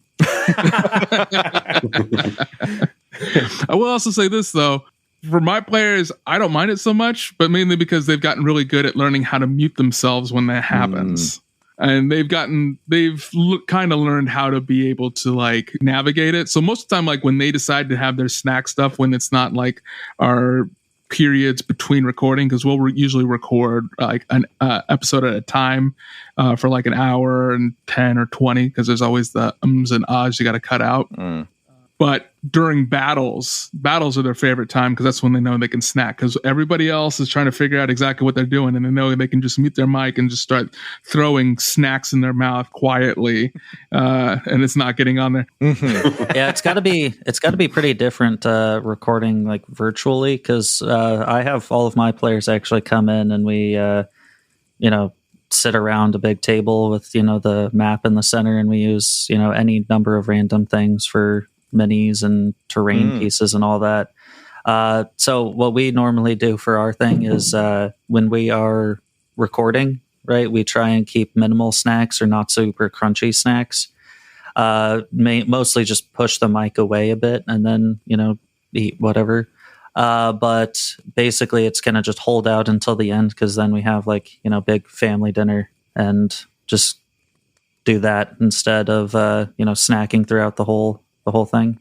I will also say this, though. For my players, I don't mind it so much, but mainly because they've gotten really good at learning how to mute themselves when that happens. And they've kind of learned how to be able to like navigate it. So most of the time, like when they decide to have their snack stuff, when it's not like our periods between recording, because we'll usually record like an episode at a time for like an hour and 10 or 20, because there's always the ums and ahs you got to cut out. But during battles are their favorite time, because that's when they know they can snack, because everybody else is trying to figure out exactly what they're doing, and they know they can just mute their mic and just start throwing snacks in their mouth quietly, and it's not getting on there. Yeah, it's got to be pretty different recording like virtually, because I have all of my players actually come in and we sit around a big table with the map in the center, and we use any number of random things for minis and terrain pieces and all that. So what we normally do for our thing is when we are recording, right, we try and keep minimal snacks or not super crunchy snacks. Mostly just push the mic away a bit and then eat whatever. But basically it's gonna just hold out until the end, because then we have like big family dinner and just do that instead of snacking throughout the whole thing.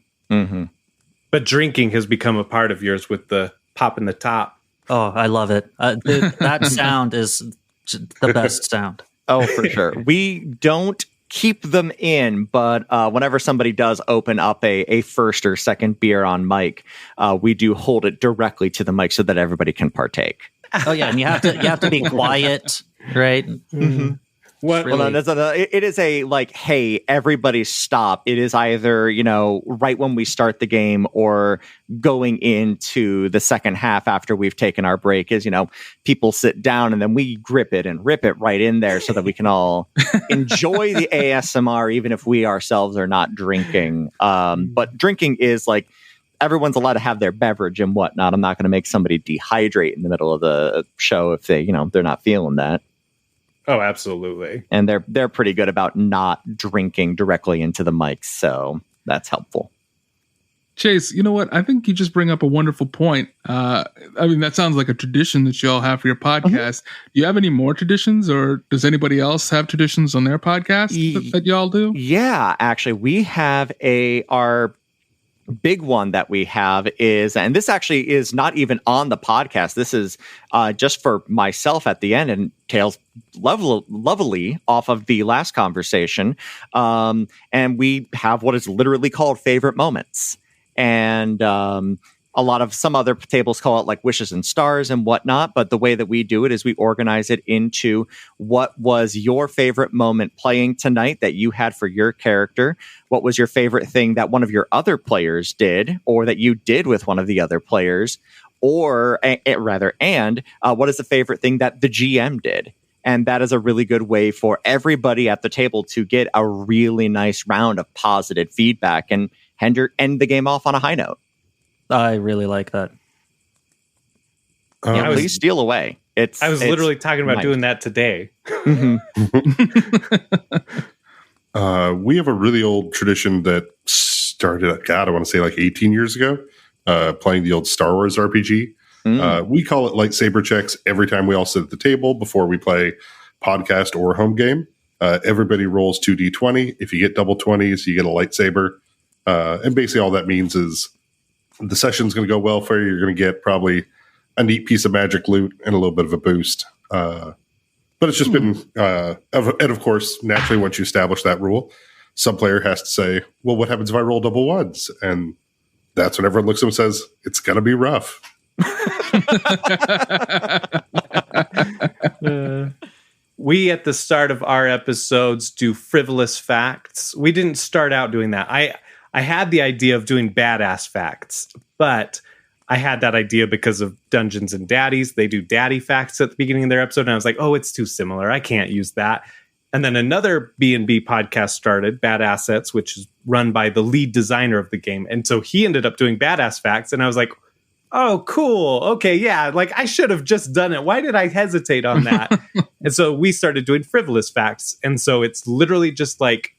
But drinking has become a part of yours with the pop in the top. Oh, I love it. That sound is the best sound. Oh, for sure. We don't keep them in, but whenever somebody does open up a first or second beer on mic, we do hold it directly to the mic so that everybody can partake. Oh yeah, and you have to be quiet, right? What? Really... Well, it is a like, hey, everybody stop. It is either, right when we start the game or going into the second half after we've taken our break is, people sit down and then we grip it and rip it right in there so that we can all enjoy the ASMR, even if we ourselves are not drinking. But drinking is like, everyone's allowed to have their beverage and whatnot. I'm not going to make somebody dehydrate in the middle of the show if they, they're not feeling that. Oh, absolutely. And they're pretty good about not drinking directly into the mics, so that's helpful. Chase, you know what? I think you just bring up a wonderful point. I mean, that sounds like a tradition that you all have for your podcast. Do you have any more traditions, or does anybody else have traditions on their podcast that y'all do? Yeah, actually, we have our big one that we have is, and this actually is not even on the podcast. This is just for myself at the end and tails lovely off of the last conversation. And we have what is literally called favorite moments. And a lot of some other tables call it like wishes and stars and whatnot. But the way that we do it is we organize it into what was your favorite moment playing tonight that you had for your character. What was your favorite thing that one of your other players did, or that you did with one of the other players, or what is the favorite thing that the GM did? And that is a really good way for everybody at the table to get a really nice round of positive feedback and end the game off on a high note. I really like that. Please steal away. I was literally talking about doing that today. We have a really old tradition that started, God, I want to say like 18 years ago, playing the old Star Wars RPG. We call it lightsaber checks every time we all sit at the table before we play podcast or home game. Everybody rolls 2d20. If you get double 20s, you get a lightsaber. And basically all that means is the session's going to go well for you. You're going to get probably a neat piece of magic loot and a little bit of a boost. But it's just been, and of course, naturally, once you establish that rule, some player has to say, well, what happens if I roll double ones? And that's when everyone looks at him and says, it's going to be rough. We, at the start of our episodes, do frivolous facts. We didn't start out doing that. I had the idea of doing badass facts, but I had that idea because of Dungeons and Daddies. They do daddy facts at the beginning of their episode, and I was like, oh, it's too similar. I can't use that. And then another B&B podcast started, Bad Assets, which is run by the lead designer of the game. And so he ended up doing Badass Facts. And I was like, oh, cool. Okay, yeah. Like, I should have just done it. Why did I hesitate on that? And so we started doing Frivolous Facts. And so it's literally just like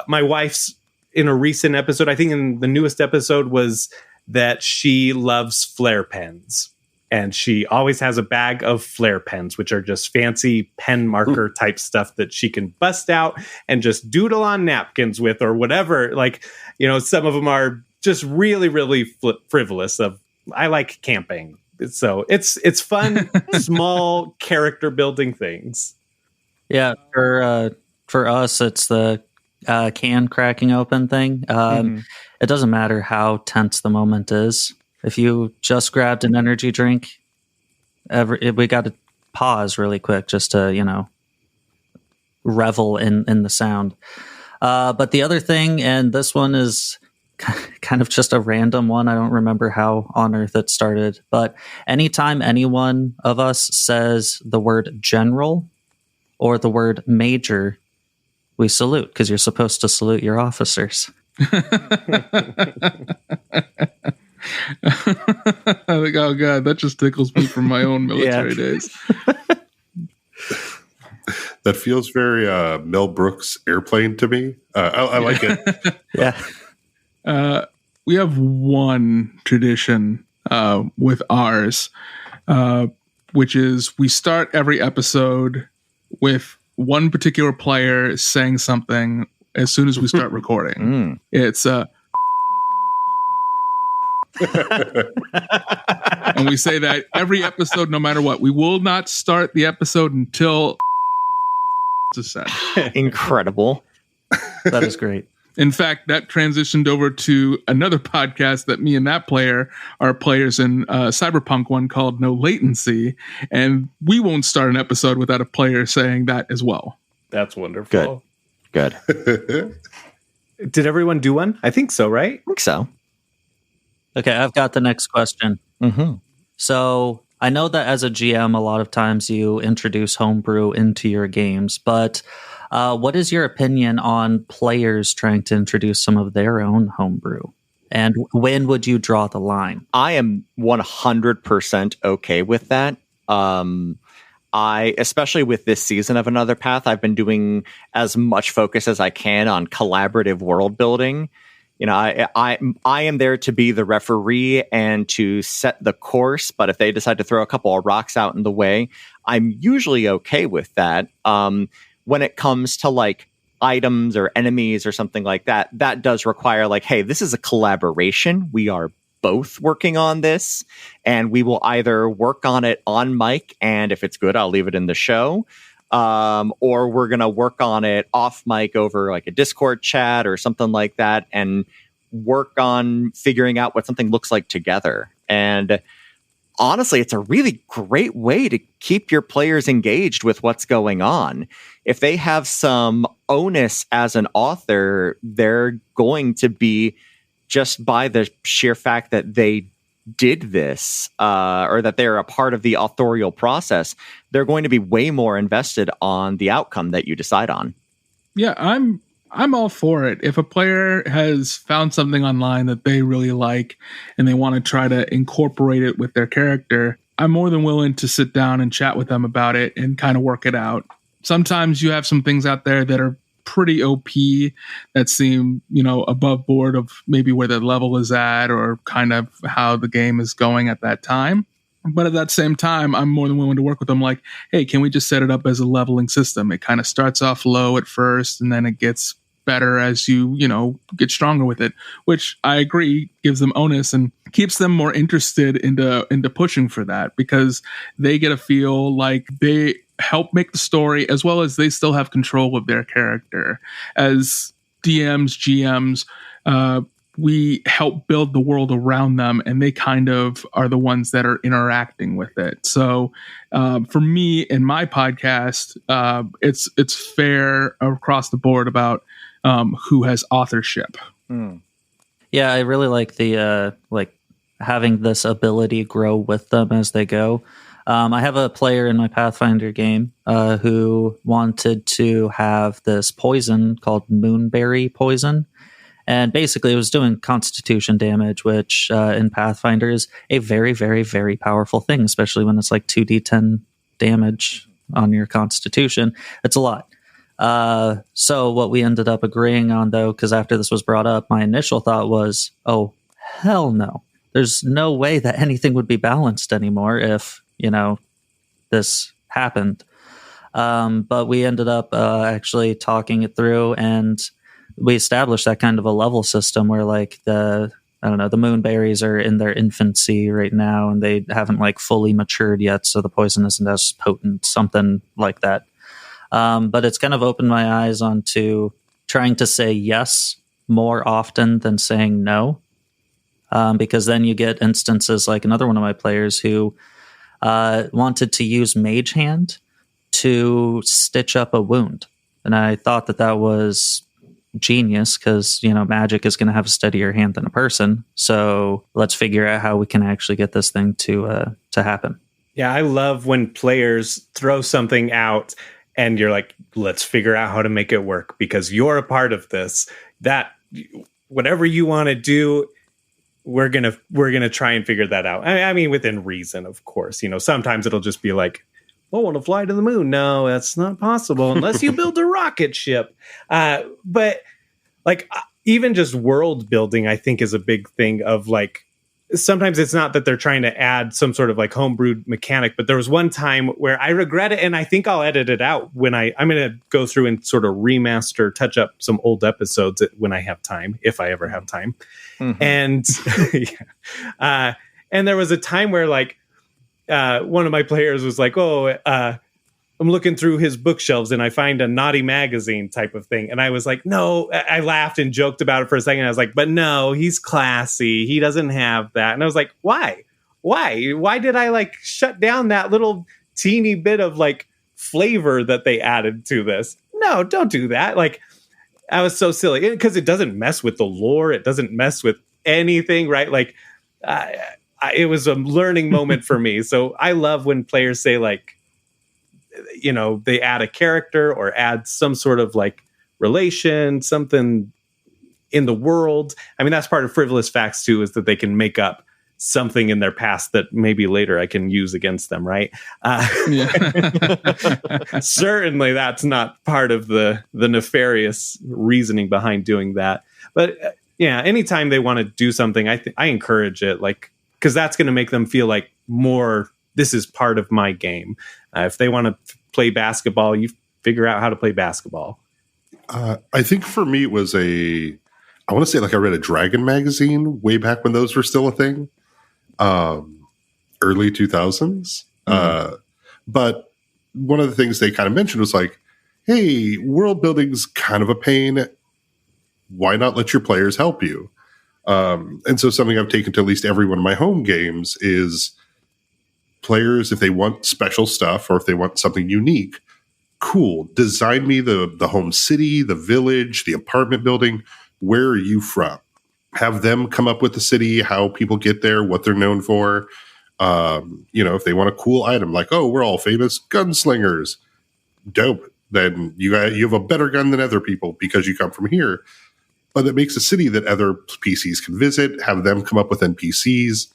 my wife's in a recent episode, I think in the newest episode, was that she loves flare pens. And she always has a bag of flare pens, which are just fancy pen marker type stuff that she can bust out and just doodle on napkins with or whatever. Like, you know, some of them are just really, really frivolous. I like camping. So it's fun, small character building things. Yeah, for us, it's the can cracking open thing. It doesn't matter how tense the moment is. If you just grabbed an energy drink, we got to pause really quick just to, you know, revel in the sound. But the other thing, and this one is kind of just a random one. I don't remember how on earth it started, but anytime any one of us says the word general or the word major, we salute, because you're supposed to salute your officers. I think, oh god, that just tickles me from my own military days. That feels very Mel Brooks Airplane to me. I like it. Yeah. We have one tradition with ours, which is we start every episode with one particular player saying something as soon as we start recording. It's and we say that every episode, no matter what. We will not start the episode until is said. Incredible. That is great. In fact, that transitioned over to another podcast that me and that player are players in, Cyberpunk one called No Latency, and we won't start an episode without a player saying that as well. That's wonderful. Good. Did everyone do one? I think so, right? I think so. Okay, I've got the next question. So I know that as a GM, a lot of times you introduce homebrew into your games, but what is your opinion on players trying to introduce some of their own homebrew? And when would you draw the line? I am 100% okay with that. Especially with this season of Another Path, I've been doing as much focus as I can on collaborative world building. You know, I am there to be the referee and to set the course, but if they decide to throw a couple of rocks out in the way, I'm usually okay with that. When it comes to like items or enemies or something like that, that does require like, hey, this is a collaboration. We are both working on this, and we will either work on it on mic, and if it's good, I'll leave it in the show. Or we're going to work on it off mic over like a Discord chat or something like that and work on figuring out what something looks like together. And honestly, it's a really great way to keep your players engaged with what's going on. If they have some onus as an author, they're going to be, just by the sheer fact that they did this or that they're a part of the authorial process, they're going to be way more invested on the outcome that you decide on. Yeah, I'm all for it. If a player has found something online that they really like and they want to try to incorporate it with their character, I'm more than willing to sit down and chat with them about it and kind of work it out. Sometimes you have some things out there that are pretty OP that seem, you know, above board of maybe where the level is at or kind of how the game is going at that time. But at that same time, I'm more than willing to work with them like, hey, can we just set it up as a leveling system? It kind of starts off low at first and then it gets better as you get stronger with it, which I agree gives them onus and keeps them more interested into pushing for that, because they get to feel like they help make the story as well as they still have control of their character. As DMs, GMs, we help build the world around them, and they kind of are the ones that are interacting with it. So for me in my podcast, it's fair across the board about who has authorship. Yeah, I really like the having this ability grow with them as they go. I have a player in my Pathfinder game who wanted to have this poison called moonberry poison. And basically, it was doing constitution damage, which in Pathfinder is a very, very, very powerful thing, especially when it's like 2d10 damage on your constitution. It's a lot. So what we ended up agreeing on, though, because after this was brought up, my initial thought was, oh, hell no. There's no way that anything would be balanced anymore if, this happened. But we ended up actually talking it through, and we established that kind of a level system where like the moonberries are in their infancy right now, and they haven't like fully matured yet. So the poison isn't as potent, something like that. But it's kind of opened my eyes onto trying to say yes more often than saying no. Because then you get instances like another one of my players who wanted to use Mage Hand to stitch up a wound. And I thought that was genius because, magic is going to have a steadier hand than a person. So let's figure out how we can actually get this thing to happen. Yeah, I love when players throw something out and you're like, let's figure out how to make it work because you're a part of this. That whatever you want to do, we're gonna try and figure that out. I mean, within reason, of course. Sometimes it'll just be like, I want to fly to the moon. No, that's not possible unless you build a rocket ship. But like even just world building, I think is a big thing of like, sometimes it's not that they're trying to add some sort of like homebrewed mechanic, but there was one time where I regret it, and I think I'll edit it out when I'm going to go through and sort of remaster, touch up some old episodes when I have time, if I ever have time. Mm-hmm. And and there was a time where like one of my players was like, I'm looking through his bookshelves and I find a naughty magazine type of thing. And I was like, no, I laughed and joked about it for a second. I was like, but no, he's classy. He doesn't have that. And I was like, why? Why did I like shut down that little teeny bit of like flavor that they added to this? No, don't do that. Like, I was so silly because it doesn't mess with the lore. It doesn't mess with anything, right? Like, it was a learning moment for me. So I love when players say like, they add a character or add some sort of like relation, something in the world. I mean, that's part of Frivolous Facts too, is that they can make up something in their past that maybe later I can use against them, right? Certainly that's not part of the nefarious reasoning behind doing that. But anytime they want to do something, I encourage it, like, because that's going to make them feel like more, this is part of my game. If they want to play basketball, you figure out how to play basketball. I think for me, it was I want to say like I read a Dragon magazine way back when those were still a thing, early 2000s. Mm-hmm. But one of the things they kind of mentioned was like, hey, world building's kind of a pain. Why not let your players help you? And so something I've taken to at least every one of my home games is players, if they want special stuff or if they want something unique, cool. Design me the home city, the village, the apartment building. Where are you from? Have them come up with the city, how people get there, what they're known for. If they want a cool item, like, oh, we're all famous gunslingers. Dope. Then you have a better gun than other people because you come from here. But it makes a city that other PCs can visit, have them come up with NPCs.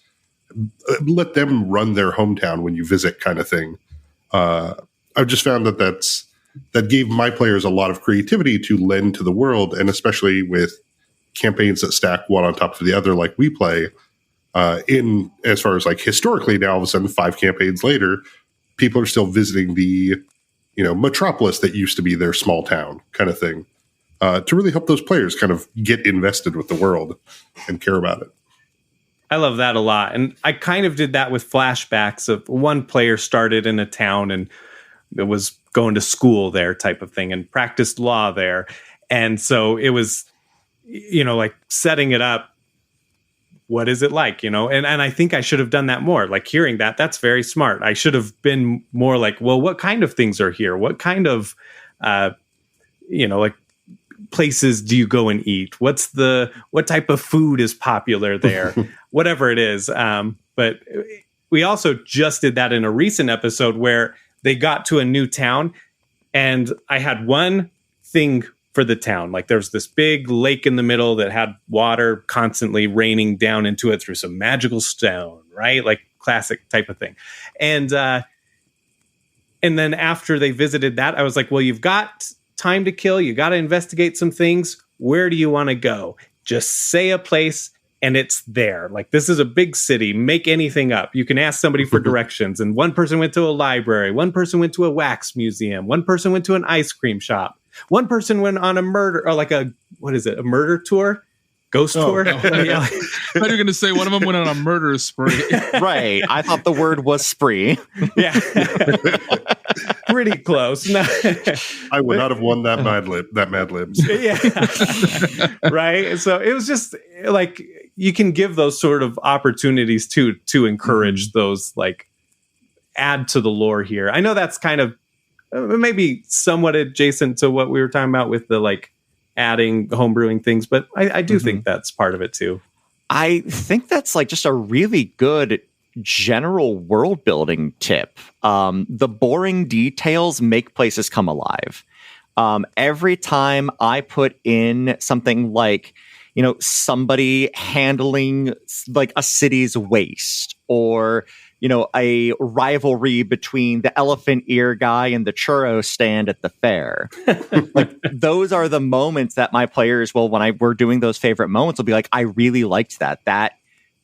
Let them run their hometown when you visit, kind of thing. I've just found that gave my players a lot of creativity to lend to the world, and especially with campaigns that stack one on top of the other, like we play. In as far as like historically, now all of a sudden 5 campaigns later, people are still visiting the metropolis that used to be their small town, kind of thing, to really help those players kind of get invested with the world and care about it. I love that a lot. And I kind of did that with flashbacks of one player started in a town and it was going to school there type of thing and practiced law there. And so it was, like setting it up. What is it like, And I think I should have done that more. Like hearing that's very smart. I should have been more like, well, what kind of things are here? What kind of, like places do you go and eat? What type of food is popular there? Whatever it is. But we also just did that in a recent episode where they got to a new town, and I had one thing for the town. Like there's this big lake in the middle that had water constantly raining down into it through some magical stone, right? Like classic type of thing. And then after they visited that, I was like, well, you've got time to kill. You got to investigate some things. Where do you want to go? Just say a place and it's there. Like, this is a big city. Make anything up. You can ask somebody for directions. And one person went to a library. One person went to a wax museum. One person went to an ice cream shop. One person went on a murder, or like a murder tour? Ghost tour? No. I thought you were going to say one of them went on a murder spree. Right. I thought the word was spree. Yeah. Pretty close. No. I would not have won that Mad Libs. Yeah. Right. So it was just like, you can give those sort of opportunities to encourage those, like, add to the lore here. I know that's kind of maybe somewhat adjacent to what we were talking about with the, like, adding homebrewing things, but I do think that's part of it too. I think that's like just a really good general world building tip. The boring details make places come alive. Every time I put in something like, you know, somebody handling like a city's waste, or, you know, a rivalry between the elephant ear guy and the churro stand at the fair. Like, those are the moments that my players will, when we're doing those favorite moments, will be like, I really liked that. That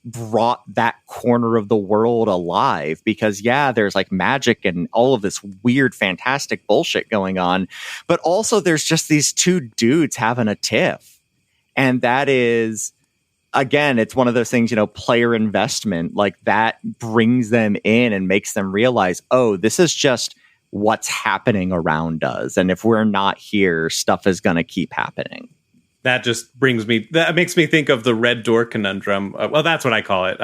brought that corner of the world alive, because there's like magic and all of this weird, fantastic bullshit going on. But also there's just these two dudes having a tiff. And that is, again, it's one of those things, you know, player investment, like that brings them in and makes them realize, oh, this is just what's happening around us. And if we're not here, stuff is going to keep happening. That just that makes me think of the red door conundrum. Well, that's what I call it.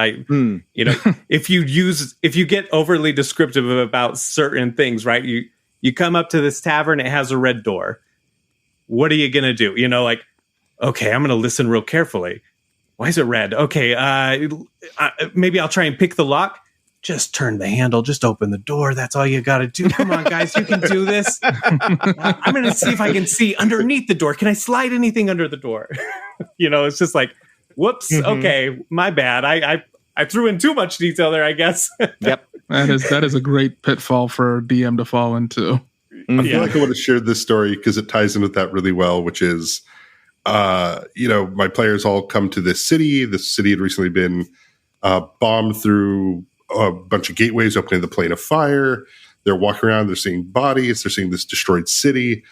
You know, if you get overly descriptive about certain things, right? You come up to this tavern, it has a red door. What are you going to do? You know, like, okay, I'm going to listen real carefully. Why is it red? Okay, maybe I'll try and pick the lock. Just turn the handle. Just open the door. That's all you got to do. Come on, guys. You can do this. I'm going to see if I can see underneath the door. Can I slide anything under the door? You know, it's just like, whoops. Okay, my bad. I threw in too much detail there, I guess. Yep. That is a great pitfall for a DM to fall into. I feel like I would have shared this story because it ties in with that really well, which is, you know, my players all come to this city. This city had recently been bombed through a bunch of gateways opening the Plane of Fire. They're walking around, they're seeing bodies, they're seeing this destroyed city.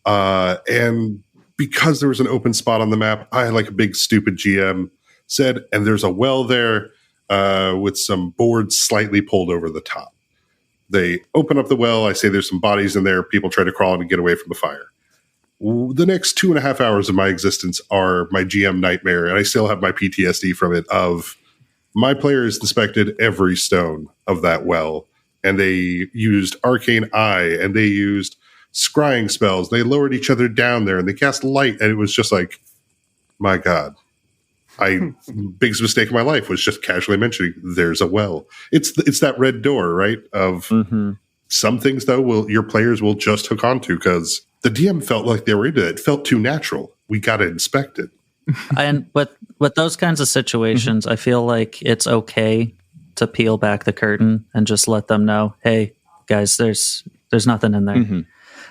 And because there was an open spot on the map, I, like a big stupid GM, said, and there's a well there with some boards slightly pulled over the top. They open up the well. I say there's some bodies in there. People try to crawl in and get away from the fire. The next 2.5 hours of my existence are my GM nightmare, and I still have my PTSD from it. Of my players inspected every stone of that well, and they used Arcane Eye, and they used scrying spells. They lowered each other down there, and they cast light, and it was just like, my God. Biggest mistake of my life was just casually mentioning there's a well. It's that red door, right? Of some things, though, your players will just hook onto because the DM felt like they were into it. It felt too natural. We got to inspect it. And with those kinds of situations, I feel like it's okay to peel back the curtain and just let them know, hey, guys, there's nothing in there.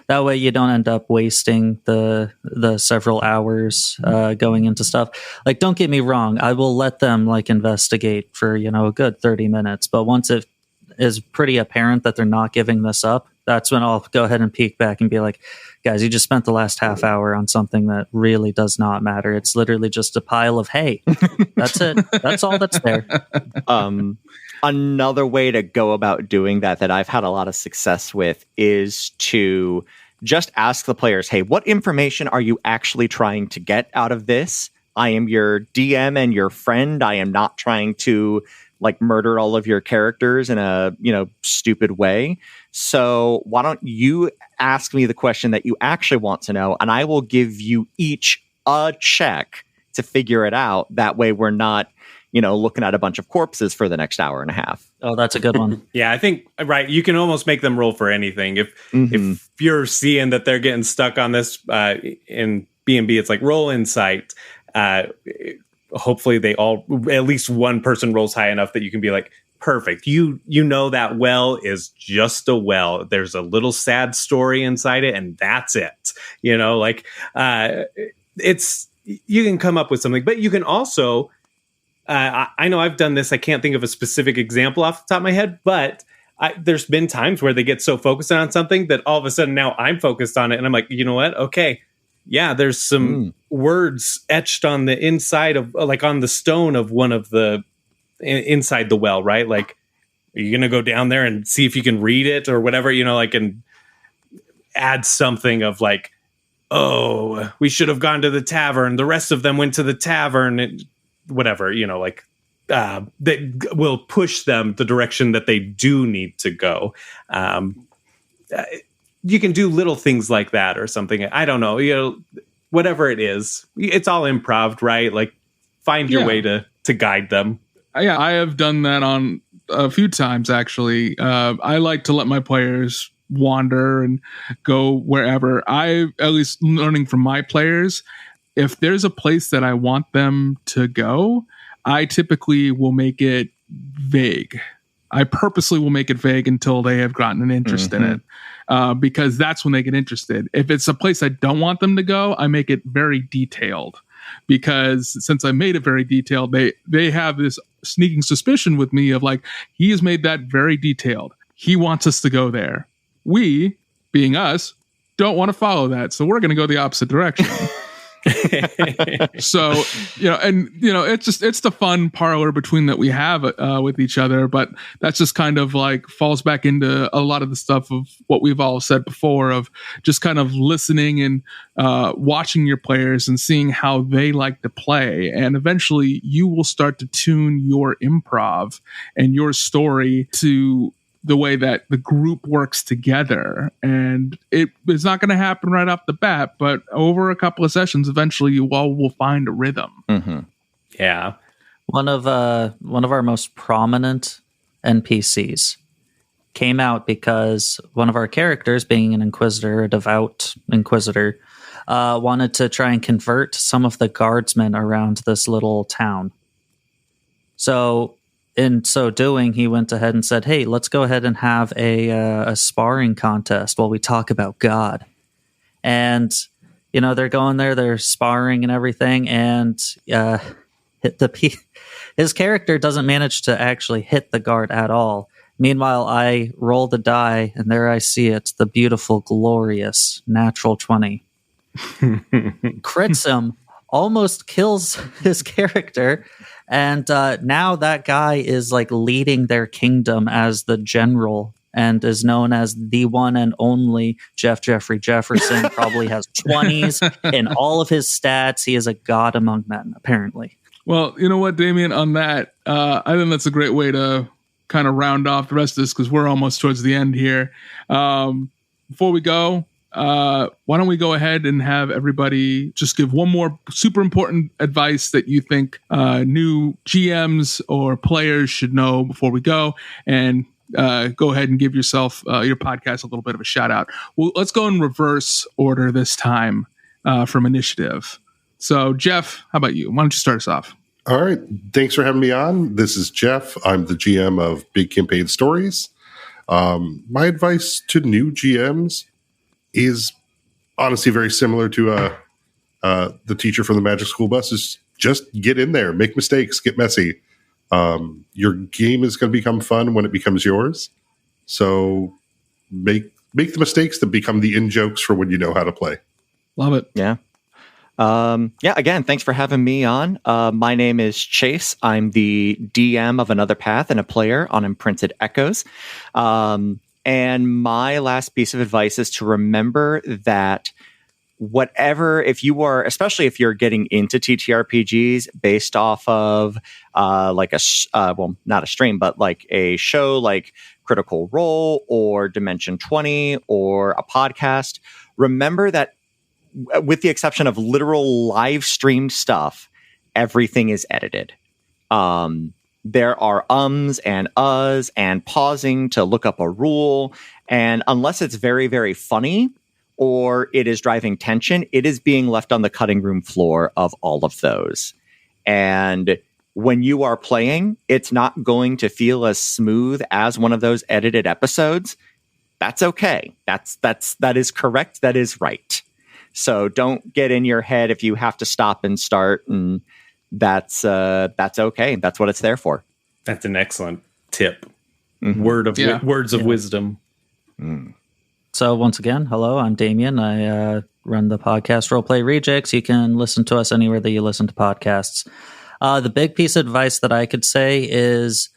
That way you don't end up wasting the several hours going into stuff. Like, don't get me wrong, I will let them like investigate for, you know, a good 30 minutes. But once it is pretty apparent that they're not giving this up, that's when I'll go ahead and peek back and be like, guys, you just spent the last half hour on something that really does not matter. It's literally just a pile of hay. That's it. That's all that's there. Another way to go about doing that I've had a lot of success with is to just ask the players, hey, what information are you actually trying to get out of this? I am your DM and your friend. I am not trying to like murder all of your characters in a, you know, stupid way. So why don't you ask me the question that you actually want to know, and I will give you each a check to figure it out. That way we're not, looking at a bunch of corpses for the next hour and a half. Oh, that's a good one. Yeah, I think, right, you can almost make them roll for anything. If you're seeing that they're getting stuck on this in B&B, it's like roll insight. Hopefully they all, at least one person rolls high enough that you can be like, perfect. You know that well is just a well. There's a little sad story inside it, and that's it. It's, you can come up with something, but you can also, I know I've done this. I can't think of a specific example off the top of my head, but there's been times where they get so focused on something that all of a sudden now I'm focused on it. And I'm like, you know what? Okay. Yeah, there's some words etched on the inside of, like, on the stone of one of the inside the well, right? Like, are you going to go down there and see if you can read it or whatever, and add something of like, oh, we should have gone to the tavern. The rest of them went to the tavern and whatever, that will push them the direction that they do need to go. You can do little things like that or something. I don't know, whatever it is, it's all improv, right? Like, find your way to guide them. Yeah, I have done that on a few times, actually. I like to let my players wander and go wherever. At least learning from my players, if there's a place that I want them to go, I typically will make it vague. I purposely will make it vague until they have gotten an interest in it, because that's when they get interested. If it's a place I don't want them to go, I make it very detailed, because since I made it very detailed, they have this sneaking suspicion with me of like, he has made that very detailed. He wants us to go there. We, being us, don't want to follow that, so we're going to go the opposite direction. So, it's the fun parlor between that we have with each other, but that's just kind of like falls back into a lot of the stuff of what we've all said before of just kind of listening and watching your players and seeing how they like to play. And eventually you will start to tune your improv and your story to the way that the group works together. And it's not going to happen right off the bat, but over a couple of sessions, eventually you all will find a rhythm. Mm-hmm. Yeah. One of our most prominent NPCs came out because one of our characters, being an inquisitor, a devout inquisitor, wanted to try and convert some of the guardsmen around this little town. So in so doing, he went ahead and said, hey, let's go ahead and have a sparring contest while we talk about God. And, they're going there, they're sparring and everything. And his character doesn't manage to actually hit the guard at all. Meanwhile, I roll the die, and there I see it, the beautiful, glorious natural 20. Crits him, almost kills his character. And now that guy is like leading their kingdom as the general and is known as the one and only Jeffrey Jefferson. Probably has 20s in all of his stats. He is a god among men, apparently. Well, you know what, Damian, on that, I think that's a great way to kind of round off the rest of this because we're almost towards the end here. Before we go, why don't we go ahead and have everybody just give one more super important advice that you think new GMs or players should know before we go, and go ahead and give yourself your podcast a little bit of a shout out. Well, let's go in reverse order this time from initiative. So Jeff, how about you? Why don't you start us off? All right. Thanks for having me on. This is Jeff. I'm the GM of Big Campaign Stories. My advice to new GMs is honestly very similar to the teacher from the Magic School Bus. Is just get in there, make mistakes, get messy. Your game is going to become fun when it becomes yours. So make the mistakes that become the in-jokes for when you know how to play. Love it. Yeah. Again, thanks for having me on. My name is Chase. I'm the DM of Another Path and a player on Imprinted Echoes. And my last piece of advice is to remember that especially if you're getting into TTRPGs based off of not a stream, but like a show like Critical Role or Dimension 20 or a podcast, remember that with the exception of literal live streamed stuff, everything is edited. There are ums and uhs and pausing to look up a rule. And unless it's very, very funny or it is driving tension, it is being left on the cutting room floor of all of those. And when you are playing, it's not going to feel as smooth as one of those edited episodes. That's okay. That is correct. That is right. So don't get in your head if you have to stop and start, and that's okay. That's what it's there for. That's an excellent tip. Mm-hmm. Words of wisdom. Mm. So once again, hello, I'm Damian. I run the podcast Roleplay Rejects. You can listen to us anywhere that you listen to podcasts. The big piece of advice that I could say is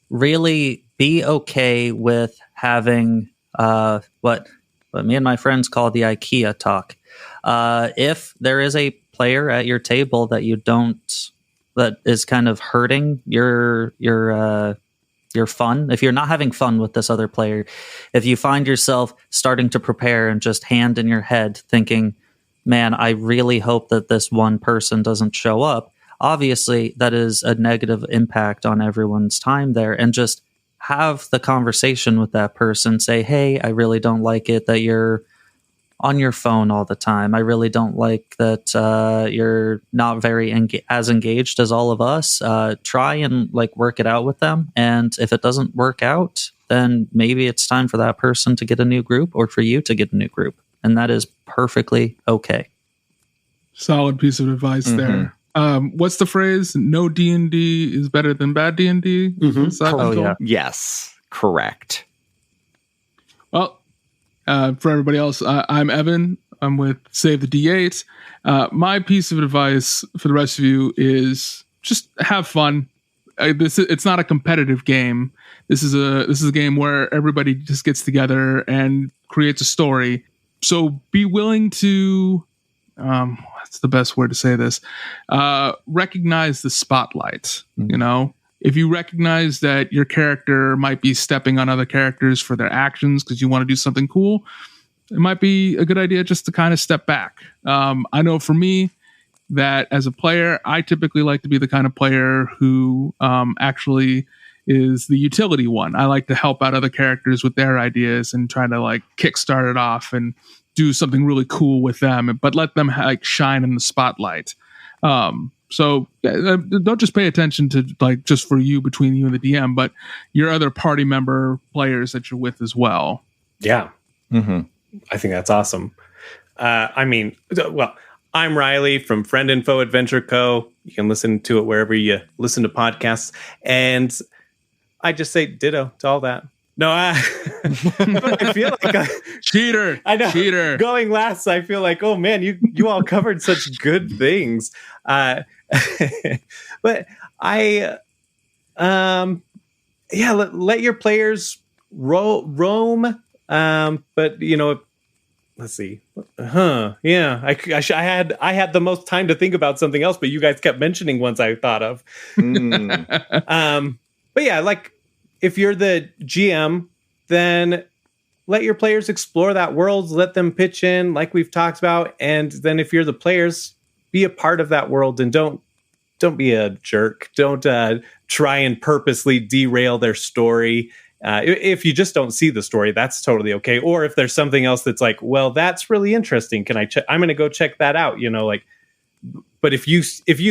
really be okay with having what me and my friends call the IKEA talk. If there is a player at your table that is kind of hurting your fun, if you're not having fun with this other player, if you find yourself starting to prepare and just hand in your head thinking, man, I really hope that this one person doesn't show up, obviously that is a negative impact on everyone's time there. And just have the conversation with that person. Say, hey, I really don't like it that you're on your phone all the time. I really don't like that you're not very as engaged as all of us. Try and work it out with them. And if it doesn't work out, then maybe it's time for that person to get a new group or for you to get a new group. And that is perfectly okay. Solid piece of advice there. What's the phrase? No D&D is better than bad D&D? Yeah. Yes, correct. Well, for everybody else, I'm Evan. I'm with Save the D8. My piece of advice for the rest of you is just have fun. It's not a competitive game. This is a game where everybody just gets together and creates a story. So be willing to, what's the best word to say this? Recognize the spotlight. You know, if you recognize that your character might be stepping on other characters for their actions because you want to do something cool, it might be a good idea just to kind of step back. I know for me that as a player, I typically like to be the kind of player who actually is the utility one. I like to help out other characters with their ideas and try to kickstart it off and do something really cool with them, but let them shine in the spotlight. So don't just pay attention to just for you, between you and the DM, but your other party member players that you're with as well. Yeah. Mm-hmm. I think that's awesome. I'm Riley from Friend Info Adventure Co. You can listen to it wherever you listen to podcasts. And I just say ditto to all that. No, I feel like cheater. I know. Cheater. Going last, I feel like, oh man, you all covered such good things. But let your players roam. But let's see. Yeah, I had the most time to think about something else, but you guys kept mentioning ones I thought of. But yeah, if you're the GM, then let your players explore that world, let them pitch in like we've talked about. And then if you're the players, be a part of that world and don't be a jerk. Don't try and purposely derail their story. If you just don't see the story, that's totally okay. Or if there's something else that's well, that's really interesting. Can I check? I'm going to go check that out. But if you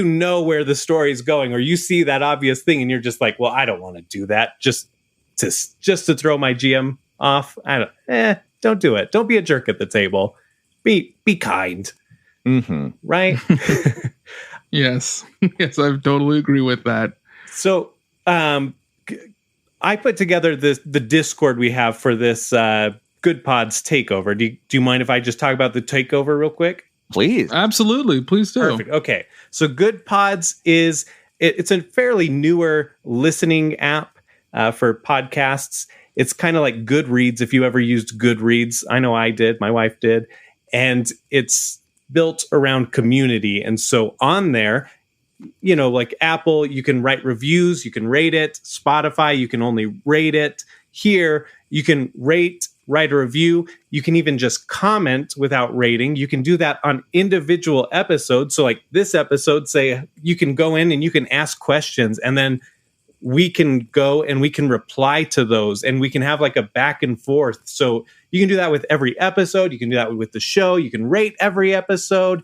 know where the story is going, or you see that obvious thing and you're just well, I don't want to do that just to throw my GM off. Don't do it. Don't be a jerk at the table. Be kind. Mm-hmm. Right? Yes. Yes, I totally agree with that. So, I put together the Discord we have for this Goodpods Takeover. Do you mind if I just talk about the takeover real quick? Please. Absolutely. Please do. Perfect. Okay. So Goodpods it's a fairly newer listening app for podcasts. It's kind of like Goodreads, if you ever used Goodreads. I know I did. My wife did. And it's built around community. And so on there, Apple, you can write reviews, you can rate it. Spotify, you can only rate it. Here, you can rate write a review. You can even just comment without rating. You can do that on individual episodes. So like this episode, say you can go in and you can ask questions, and then we can go and we can reply to those, and we can have like a back and forth. So you can do that with every episode. You can do that with the show. You can rate every episode.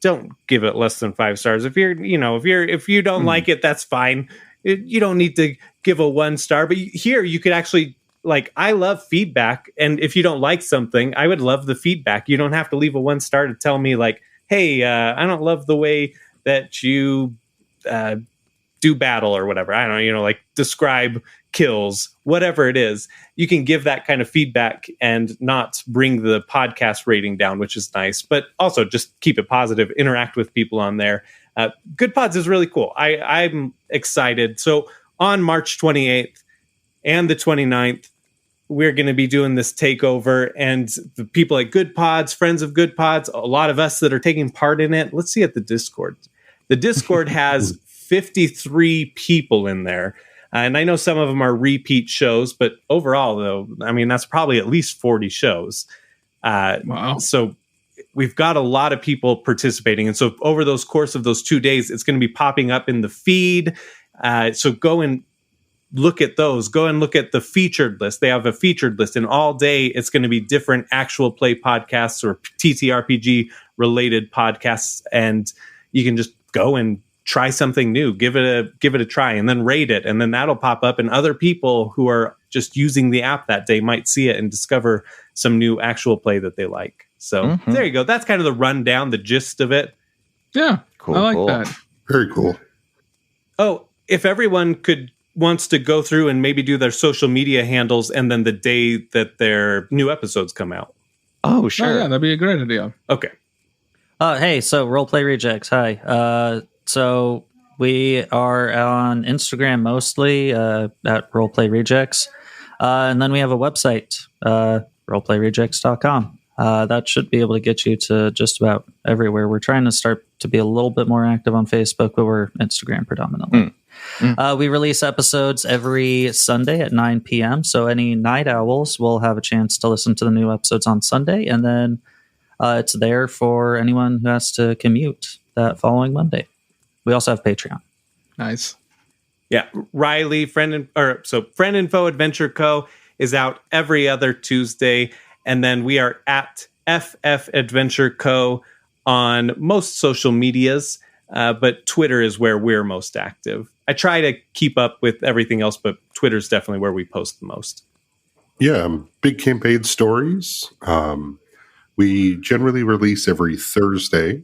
Don't give it less than 5 stars. If you don't like it, that's fine. You don't need to give a 1 star, but here you could actually, like, I love feedback. And if you don't like something, I would love the feedback. You don't have to leave a 1 star to tell me like, hey, I don't love the way that you do battle or whatever. I don't know, like describe kills, whatever it is. You can give that kind of feedback and not bring the podcast rating down, which is nice, but also just keep it positive, interact with people on there. Goodpods is really cool. I'm excited. So on March 28th and the 29th, we're going to be doing this takeover, and the people at Goodpods, friends of Goodpods, a lot of us that are taking part in it. Let's see at the Discord. The Discord has 53 people in there. And I know some of them are repeat shows, but overall, though, I mean, that's probably at least 40 shows. Wow. So we've got a lot of people participating. And so over those course of those 2 days, it's going to be popping up in the feed. So go and look at those. Go and look at the featured list. They have a featured list, and all day it's going to be different actual play podcasts or TTRPG related podcasts. And you can just go and try something new, give it a try, and then rate it. And then that'll pop up, and other people who are just using the app that day might see it and discover some new actual play that they like. So there you go. That's kind of the rundown, the gist of it. Yeah, cool. I like that. Very cool. Oh, if everyone wants to go through and maybe do their social media handles and then the day that their new episodes come out. Oh, sure. Oh, yeah, that'd be a great idea. Okay. Hey, so Roleplay Rejects. Hi. So we are on Instagram mostly at Roleplay Rejects. And then we have a website, roleplayrejects.com. That should be able to get you to just about everywhere. We're trying to start to be a little bit more active on Facebook, but we're Instagram predominantly. We release episodes every Sunday at 9 p.m. So any night owls will have a chance to listen to the new episodes on Sunday. And then it's there for anyone who has to commute that following Monday. We also have Patreon. Nice. Yeah. Riley, Friend Info Adventure Co. is out every other Tuesday. And then we are at FF Adventure Co. on most social medias. But Twitter is where we're most active. I try to keep up with everything else, but Twitter's definitely where we post the most. Yeah. Big Campaign Stories. We generally release every Thursday.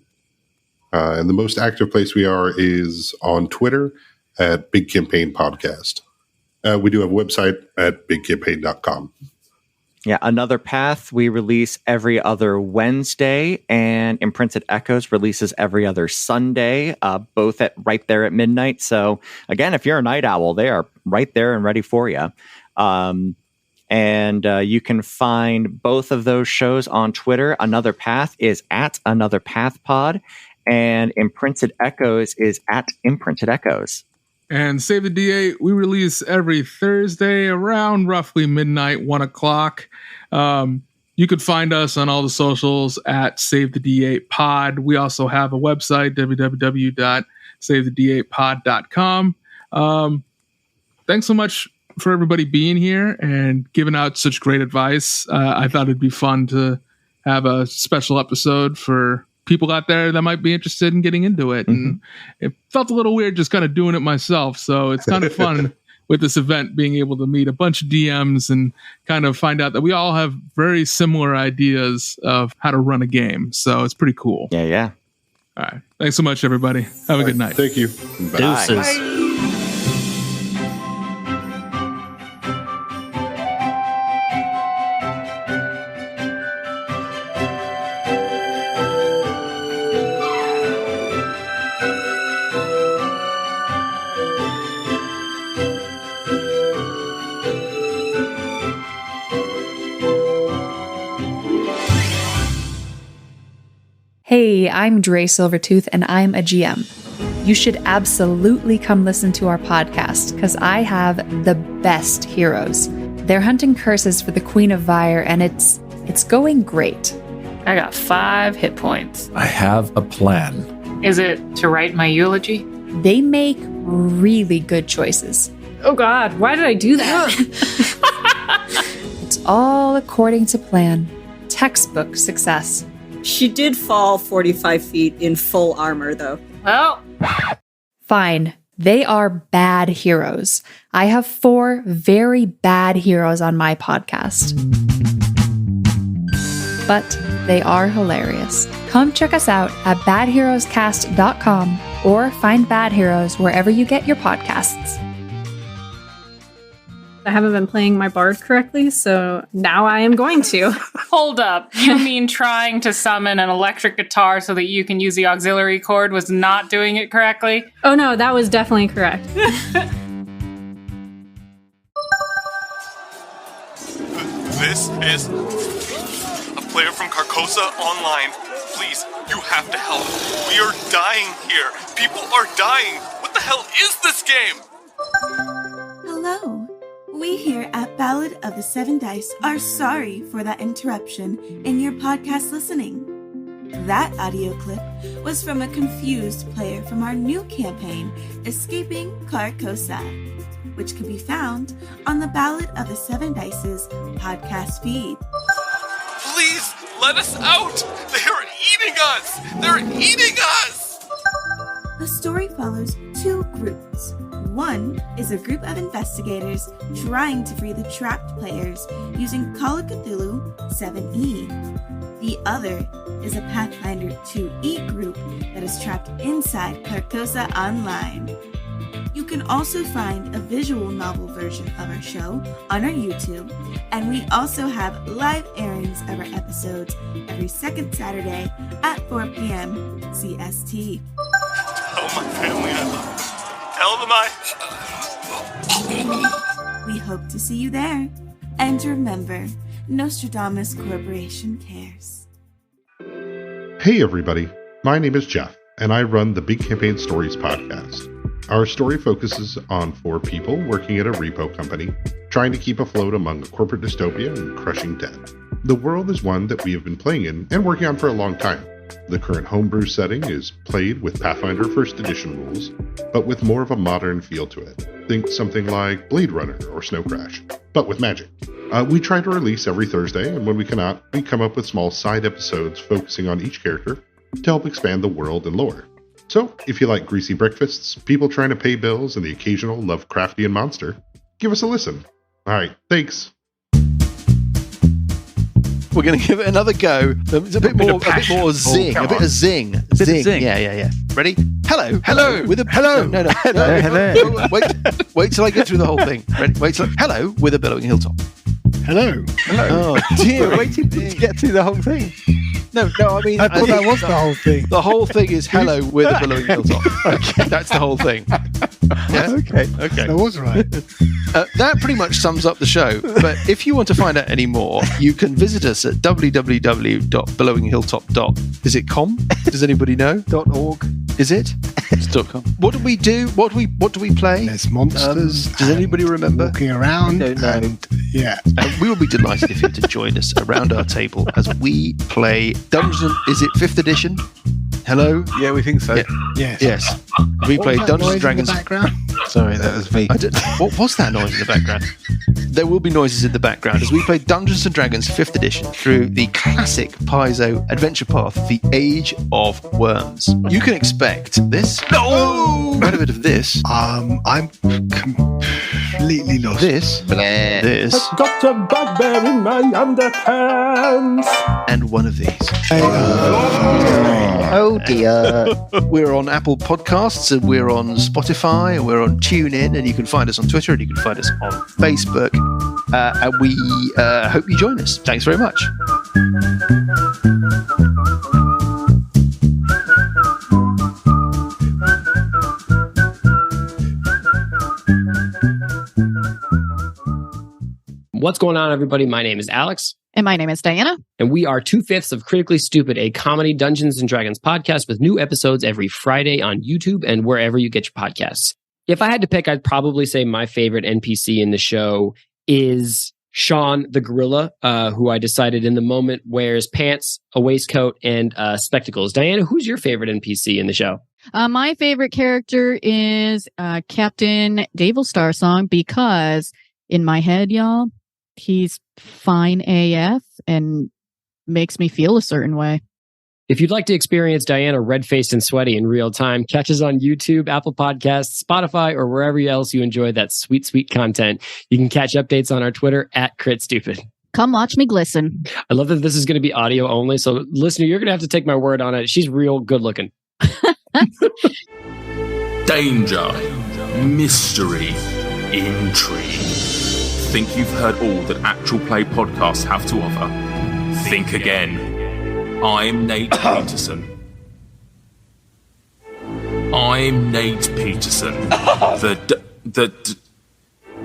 And the most active place we are is on Twitter at Big Campaign Podcast. We do have a website at bigcampaign.com. Yeah, Another Path we release every other Wednesday, and Imprinted Echoes releases every other Sunday, both right there at midnight. So again, if you're a night owl, they are right there and ready for you. And you can find both of those shows on Twitter. Another Path is at Another Path Pod, and Imprinted Echoes is at Imprinted Echoes. And Save the D8, we release every Thursday around roughly midnight, 1 o'clock. You could find us on all the socials at Save the D8 Pod. We also have a website, www.savethed8pod.com. Thanks so much for everybody being here and giving out such great advice. I thought it'd be fun to have a special episode for people out there that might be interested in getting into it. And it felt a little weird just kind of doing it myself. So it's kind of fun with this event, being able to meet a bunch of DMs and kind of find out that we all have very similar ideas of how to run a game. So it's pretty cool. Yeah. All right. Thanks so much, everybody. Have a good night. Thank you. Bye. Deuces. Hey, I'm Dre Silvertooth, and I'm a GM. You should absolutely come listen to our podcast, because I have the best heroes. They're hunting curses for the Queen of Vyre, and it's going great. I got 5 hit points. I have a plan. Is it to write my eulogy? They make really good choices. Oh God, why did I do that? It's all according to plan. Textbook success. She did fall 45 feet in full armor, though. Well, Fine. They are bad heroes. I have 4 very bad heroes on my podcast. But they are hilarious. Come check us out at badheroescast.com or find Bad Heroes wherever you get your podcasts. I haven't been playing my bard correctly, so now I am going to. hold up. You mean trying to summon an electric guitar so that you can use the auxiliary cord was not doing it correctly? Oh no, that was definitely correct. This is a player from Carcosa Online. Please, you have to help. We are dying here. People are dying. What the hell is this game? Hello. We here at Ballad of the Seven Dice are sorry for that interruption in your podcast listening. That audio clip was from a confused player from our new campaign, Escaping Carcosa, which can be found on the Ballad of the Seven Dice's podcast feed. Please, let us out! They're eating us! They're eating us! The story follows 2 groups. One is a group of investigators trying to free the trapped players using Call of Cthulhu 7e. The other is a Pathfinder 2e group that is trapped inside Carcosa Online. You can also find a visual novel version of our show on our YouTube, and we also have live airings of our episodes every second Saturday at 4 p.m. CST. Tell my family I love them. Tell them We hope to see you there. And remember, Nostradamus Corporation cares. Hey everybody, my name is Jeff, and I run the Big Campaign Stories podcast. Our story focuses on 4 people working at a repo company, trying to keep afloat among a corporate dystopia and crushing debt. The world is one that we have been playing in and working on for a long time. The current homebrew setting is played with Pathfinder 1st Edition rules, but with more of a modern feel to it. Think something like Blade Runner or Snow Crash, but with magic. We try to release every Thursday, and when we cannot, we come up with small side episodes focusing on each character to help expand the world and lore. So, if you like greasy breakfasts, people trying to pay bills, and the occasional Lovecraftian monster, give us a listen. Alright, thanks. We're going to give it another go. It's a bit more zing. A bit of zing. Zing. Yeah. Ready? Hello. With a hello. No. Hello. Wait till I get through the whole thing. Ready? Hello with a billowing hilltop. Hello. Oh dear. Waiting to get through the whole thing. No. I mean, I thought that was the whole thing. The whole thing is hello with a billowing hilltop. Okay. That's the whole thing. Yeah? Okay. That was right. That pretty much sums up the show. But if you want to find out any more, you can visit us at www.billowinghilltop. Is it com? Does anybody know? .org. Is it? It's .com. What do we do? What do we play? There's monsters. Does anybody remember? Walking around. I don't know. And, yeah. We will be delighted if you were to join us around our table as we play Dungeons. Is it 5th edition? Hello? Yeah, we think so. Yeah. Yes. We play Dungeons and Dragons. Sorry, that was me. What was that noise in the background? There will be noises in the background as we play Dungeons and Dragons 5th edition through the classic Paizo adventure path, The Age of Worms. You can expect this. No! Quite a bit of this. I'm completely lost. This. This. I've got a bugbear in my underpants. And one of these. Oh dear. We're on Apple Podcasts, and we're on Spotify, and we're on TuneIn, and you can find us on Twitter, and you can find us on Facebook. And we hope you join us. Thanks very much. What's going on, everybody? My name is Alex. And my name is Diana. And we are 2/5 of Critically Stupid, a comedy Dungeons & Dragons podcast with new episodes every Friday on YouTube and wherever you get your podcasts. If I had to pick, I'd probably say my favorite NPC in the show is Sean the gorilla, who I decided in the moment wears pants, a waistcoat, and spectacles. Diana, who's your favorite NPC in the show? My favorite character is Captain Davil Starsong, because in my head, y'all, he's fine AF and makes me feel a certain way. If you'd like to experience Diana red-faced and sweaty in real time, catch us on YouTube, Apple Podcasts, Spotify, or wherever else you enjoy that sweet, sweet content. You can catch updates on our Twitter @CritStupid. Come watch me glisten. I love that this is going to be audio only, so listener, you're going to have to take my word on it. She's real good looking. Danger, mystery, intrigue. Think you've heard all that actual play podcasts have to offer? Think again. I'm Nate Peterson.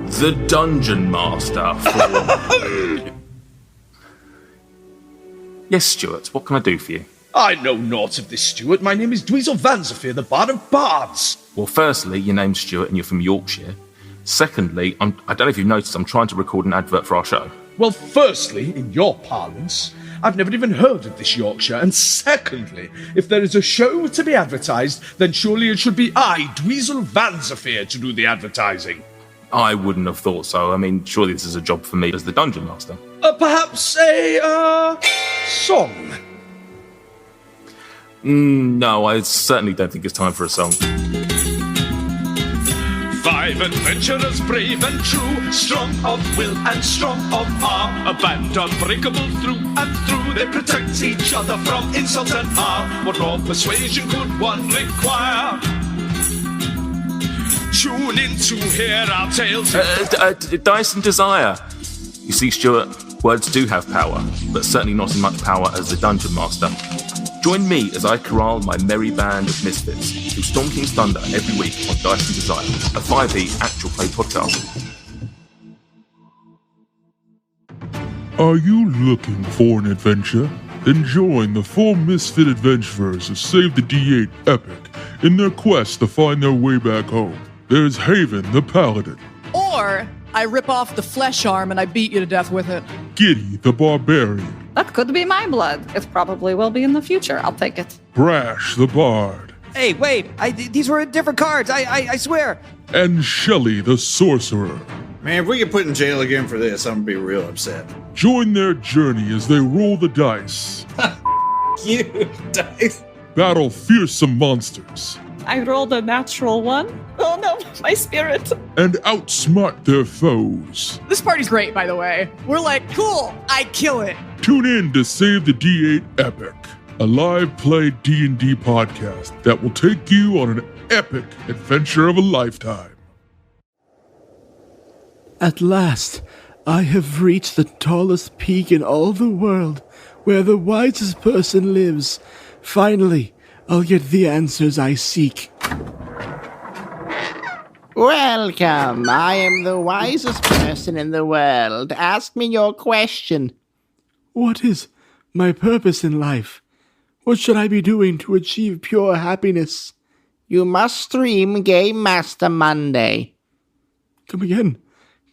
The Dungeon Master for... Yes, Stuart, what can I do for you? I know naught of this, Stuart. My name is Dweezil Vanzafir, the Bard of Bards. Well, firstly, your name's Stuart and you're from Yorkshire. Secondly, I don't know if you've noticed, I'm trying to record an advert for our show. Well, firstly, in your parlance, I've never even heard of this Yorkshire. And secondly, if there is a show to be advertised, then surely it should be I, Dweezil Vanzafir, to do the advertising. I wouldn't have thought so. I mean, surely this is a job for me as the Dungeon Master. Perhaps a, song? No, I certainly don't think it's time for a song. 5 adventurers, brave and true, strong of will and strong of arm, a band unbreakable through and through. They protect each other from insult and harm. What more persuasion could one require? Tune in to hear our tales. Dice and desire. You see, Stuart, words do have power, but certainly not as much power as the Dungeon Master. Join me as I corral my merry band of misfits who storm King's Thunder every week on Dice and Desire, a 5e actual play podcast. Are you looking for an adventure? Then join the 4 misfit adventurers of Save the D8 Epic in their quest to find their way back home. There's Haven the Paladin. Or I rip off the flesh arm and I beat you to death with it. Giddy the Barbarian. That could be my blood. It probably will be in the future. I'll take it. Brash the Bard. Hey, wait! These were different cards. I swear. And Shelley the Sorcerer. Man, if we get put in jail again for this, I'm gonna be real upset. Join their journey as they roll the dice. You dice. Battle fearsome monsters. I rolled a natural 1. Oh no, my spirit. And outsmart their foes. This party's great, by the way. We're like, cool, I kill it. Tune in to Save the D8 Epic, a live play D&D podcast that will take you on an epic adventure of a lifetime. At last, I have reached the tallest peak in all the world, where the wisest person lives. Finally, I'll get the answers I seek. Welcome. I am the wisest person in the world. Ask me your question. What is my purpose in life? What should I be doing to achieve pure happiness? You must stream Game Master Monday. Come again?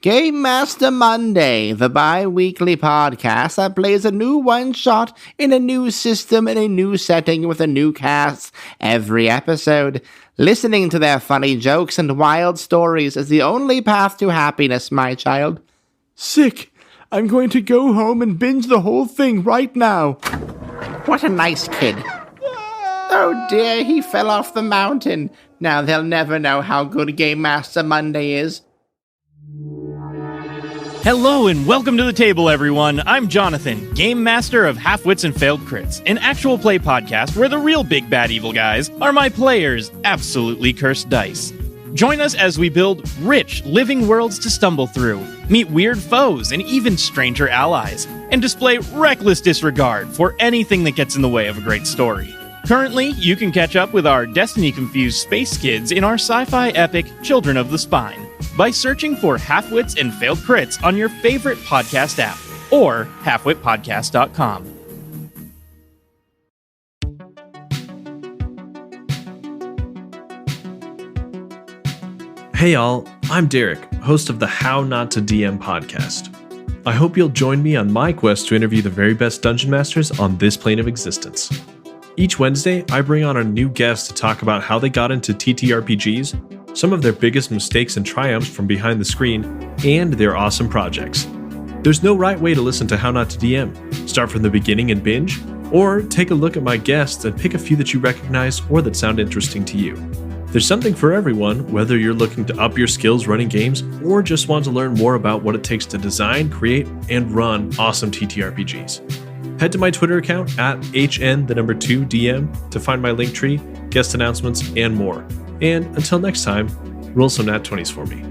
Game Master Monday, the bi-weekly podcast that plays a new one-shot in a new system in a new setting with a new cast every episode. Listening to their funny jokes and wild stories is the only path to happiness, my child. Sick! I'm going to go home and binge the whole thing right now. What a nice kid. Oh dear, he fell off the mountain. Now they'll never know how good Game Master Monday is. Hello and welcome to the table, everyone. I'm Jonathan, Game Master of Half-Wits and Failed Crits, an actual play podcast where the real big bad evil guys are my players' absolutely cursed dice. Join us as we build rich, living worlds to stumble through, meet weird foes and even stranger allies, and display reckless disregard for anything that gets in the way of a great story. Currently, you can catch up with our Destiny-confused space kids in our sci-fi epic Children of the Spine by searching for Half-Wits and Failed Crits on your favorite podcast app or halfwitpodcast.com. Hey all, I'm Derek, host of the How Not to DM podcast. I hope you'll join me on my quest to interview the very best dungeon masters on this plane of existence. Each Wednesday, I bring on a new guest to talk about how they got into TTRPGs, some of their biggest mistakes and triumphs from behind the screen, and their awesome projects. There's no right way to listen to How Not to DM. Start from the beginning and binge, or take a look at my guests and pick a few that you recognize or that sound interesting to you. There's something for everyone, whether you're looking to up your skills running games or just want to learn more about what it takes to design, create, and run awesome TTRPGs. Head to my Twitter account at HN2DM to find my link tree, guest announcements, and more. And until next time, roll some nat 20s for me.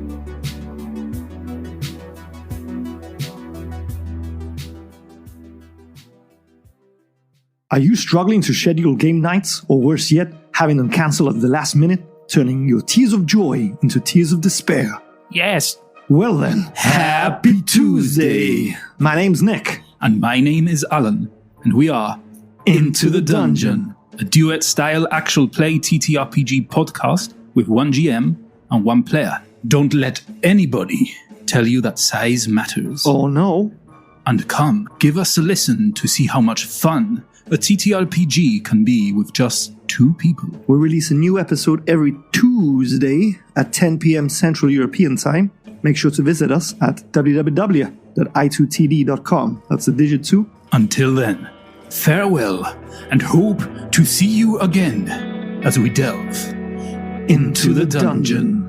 Are you struggling to schedule game nights, or worse yet, having them cancel at the last minute, turning your tears of joy into tears of despair? Yes. Well then, happy Tuesday! My name's Nick. And my name is Alan, and we are Into the Dungeon, a duet-style actual play TTRPG podcast with one GM and one player. Don't let anybody tell you that size matters. Oh no. And come, give us a listen to see how much fun a TTRPG can be with just 2 people. We release a new episode every Tuesday at 10 p.m. Central European Time. Make sure to visit us at www.i2td.com. That's the digit 2. Until then, farewell, and hope to see you again as we delve into the dungeon.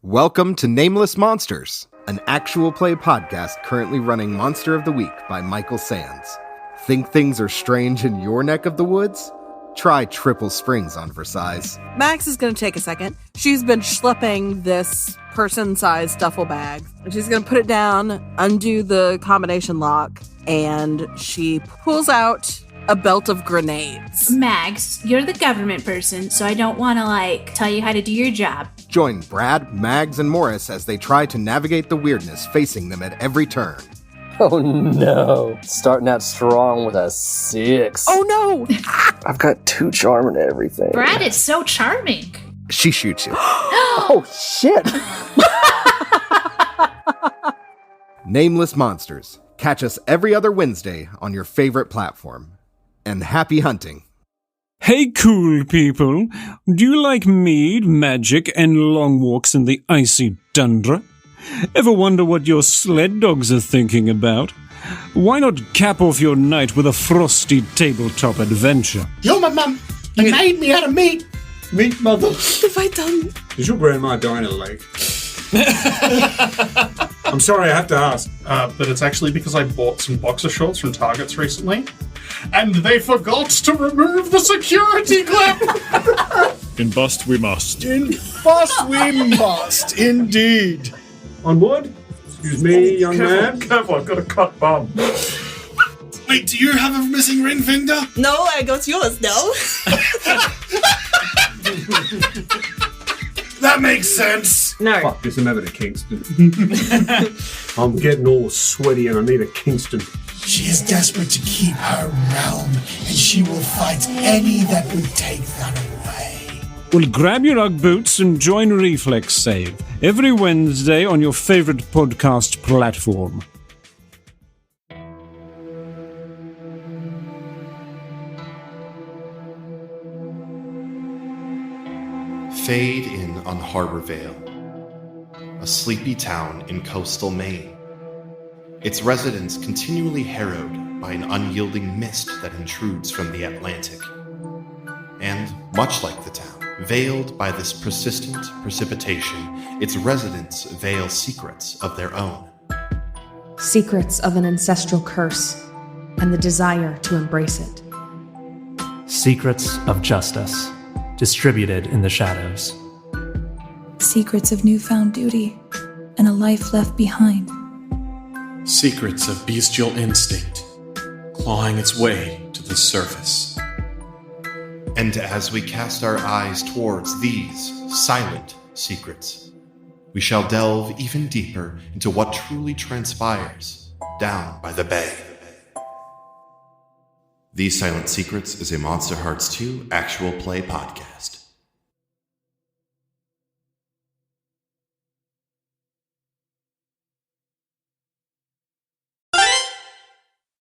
Welcome to Nameless Monsters, an actual play podcast currently running Monster of the Week by Michael Sands. Think things are strange in your neck of the woods? Try Triple Springs on Versailles. Max is going to take a second. She's been schlepping this person-sized duffel bag. And she's going to put it down, undo the combination lock, and she pulls out a belt of grenades. Max, you're the government person, so I don't want to, tell you how to do your job. Join Brad, Mags, and Morris as they try to navigate the weirdness facing them at every turn. Oh no. Starting out strong with a 6. Oh no! I've got 2 charm and everything. Brad is so charming. She shoots you. Oh shit! Nameless Monsters. Catch us every other Wednesday on your favorite platform. And happy hunting. Hey cool people, do you like mead, magic, and long walks in the icy tundra? Ever wonder what your sled dogs are thinking about? Why not cap off your night with a frosty tabletop adventure? You're my mum. You made me out of meat. Meat mother. What have I done? Is your grandma dying of the lake? I'm sorry, I have to ask. But it's actually because I bought some boxer shorts from Targets recently. And they forgot to remove the security clip! In bust we must. In bust we must, indeed. Onward. Excuse me, young man. Careful, I've got a cut bum. Wait, do you have a missing ring finger? No, I got yours, no. That makes sense. No. Fuck this, I'm over to Kingston. I'm getting all sweaty and I need a Kingston. She is desperate to keep her realm, and she will fight any that would take that away. Well, grab your Ugg boots and join Reflex Save every Wednesday on your favorite podcast platform. Fade in on Harbor Vale, a sleepy town in coastal Maine. Its residents continually harrowed by an unyielding mist that intrudes from the Atlantic. And, much like the town, veiled by this persistent precipitation, its residents veil secrets of their own. Secrets of an ancestral curse, and the desire to embrace it. Secrets of justice, distributed in the shadows. Secrets of newfound duty, and a life left behind. Secrets of bestial instinct, clawing its way to the surface. And as we cast our eyes towards these silent secrets, we shall delve even deeper into what truly transpires down by the bay. These Silent Secrets is a Monster Hearts 2 actual play podcast.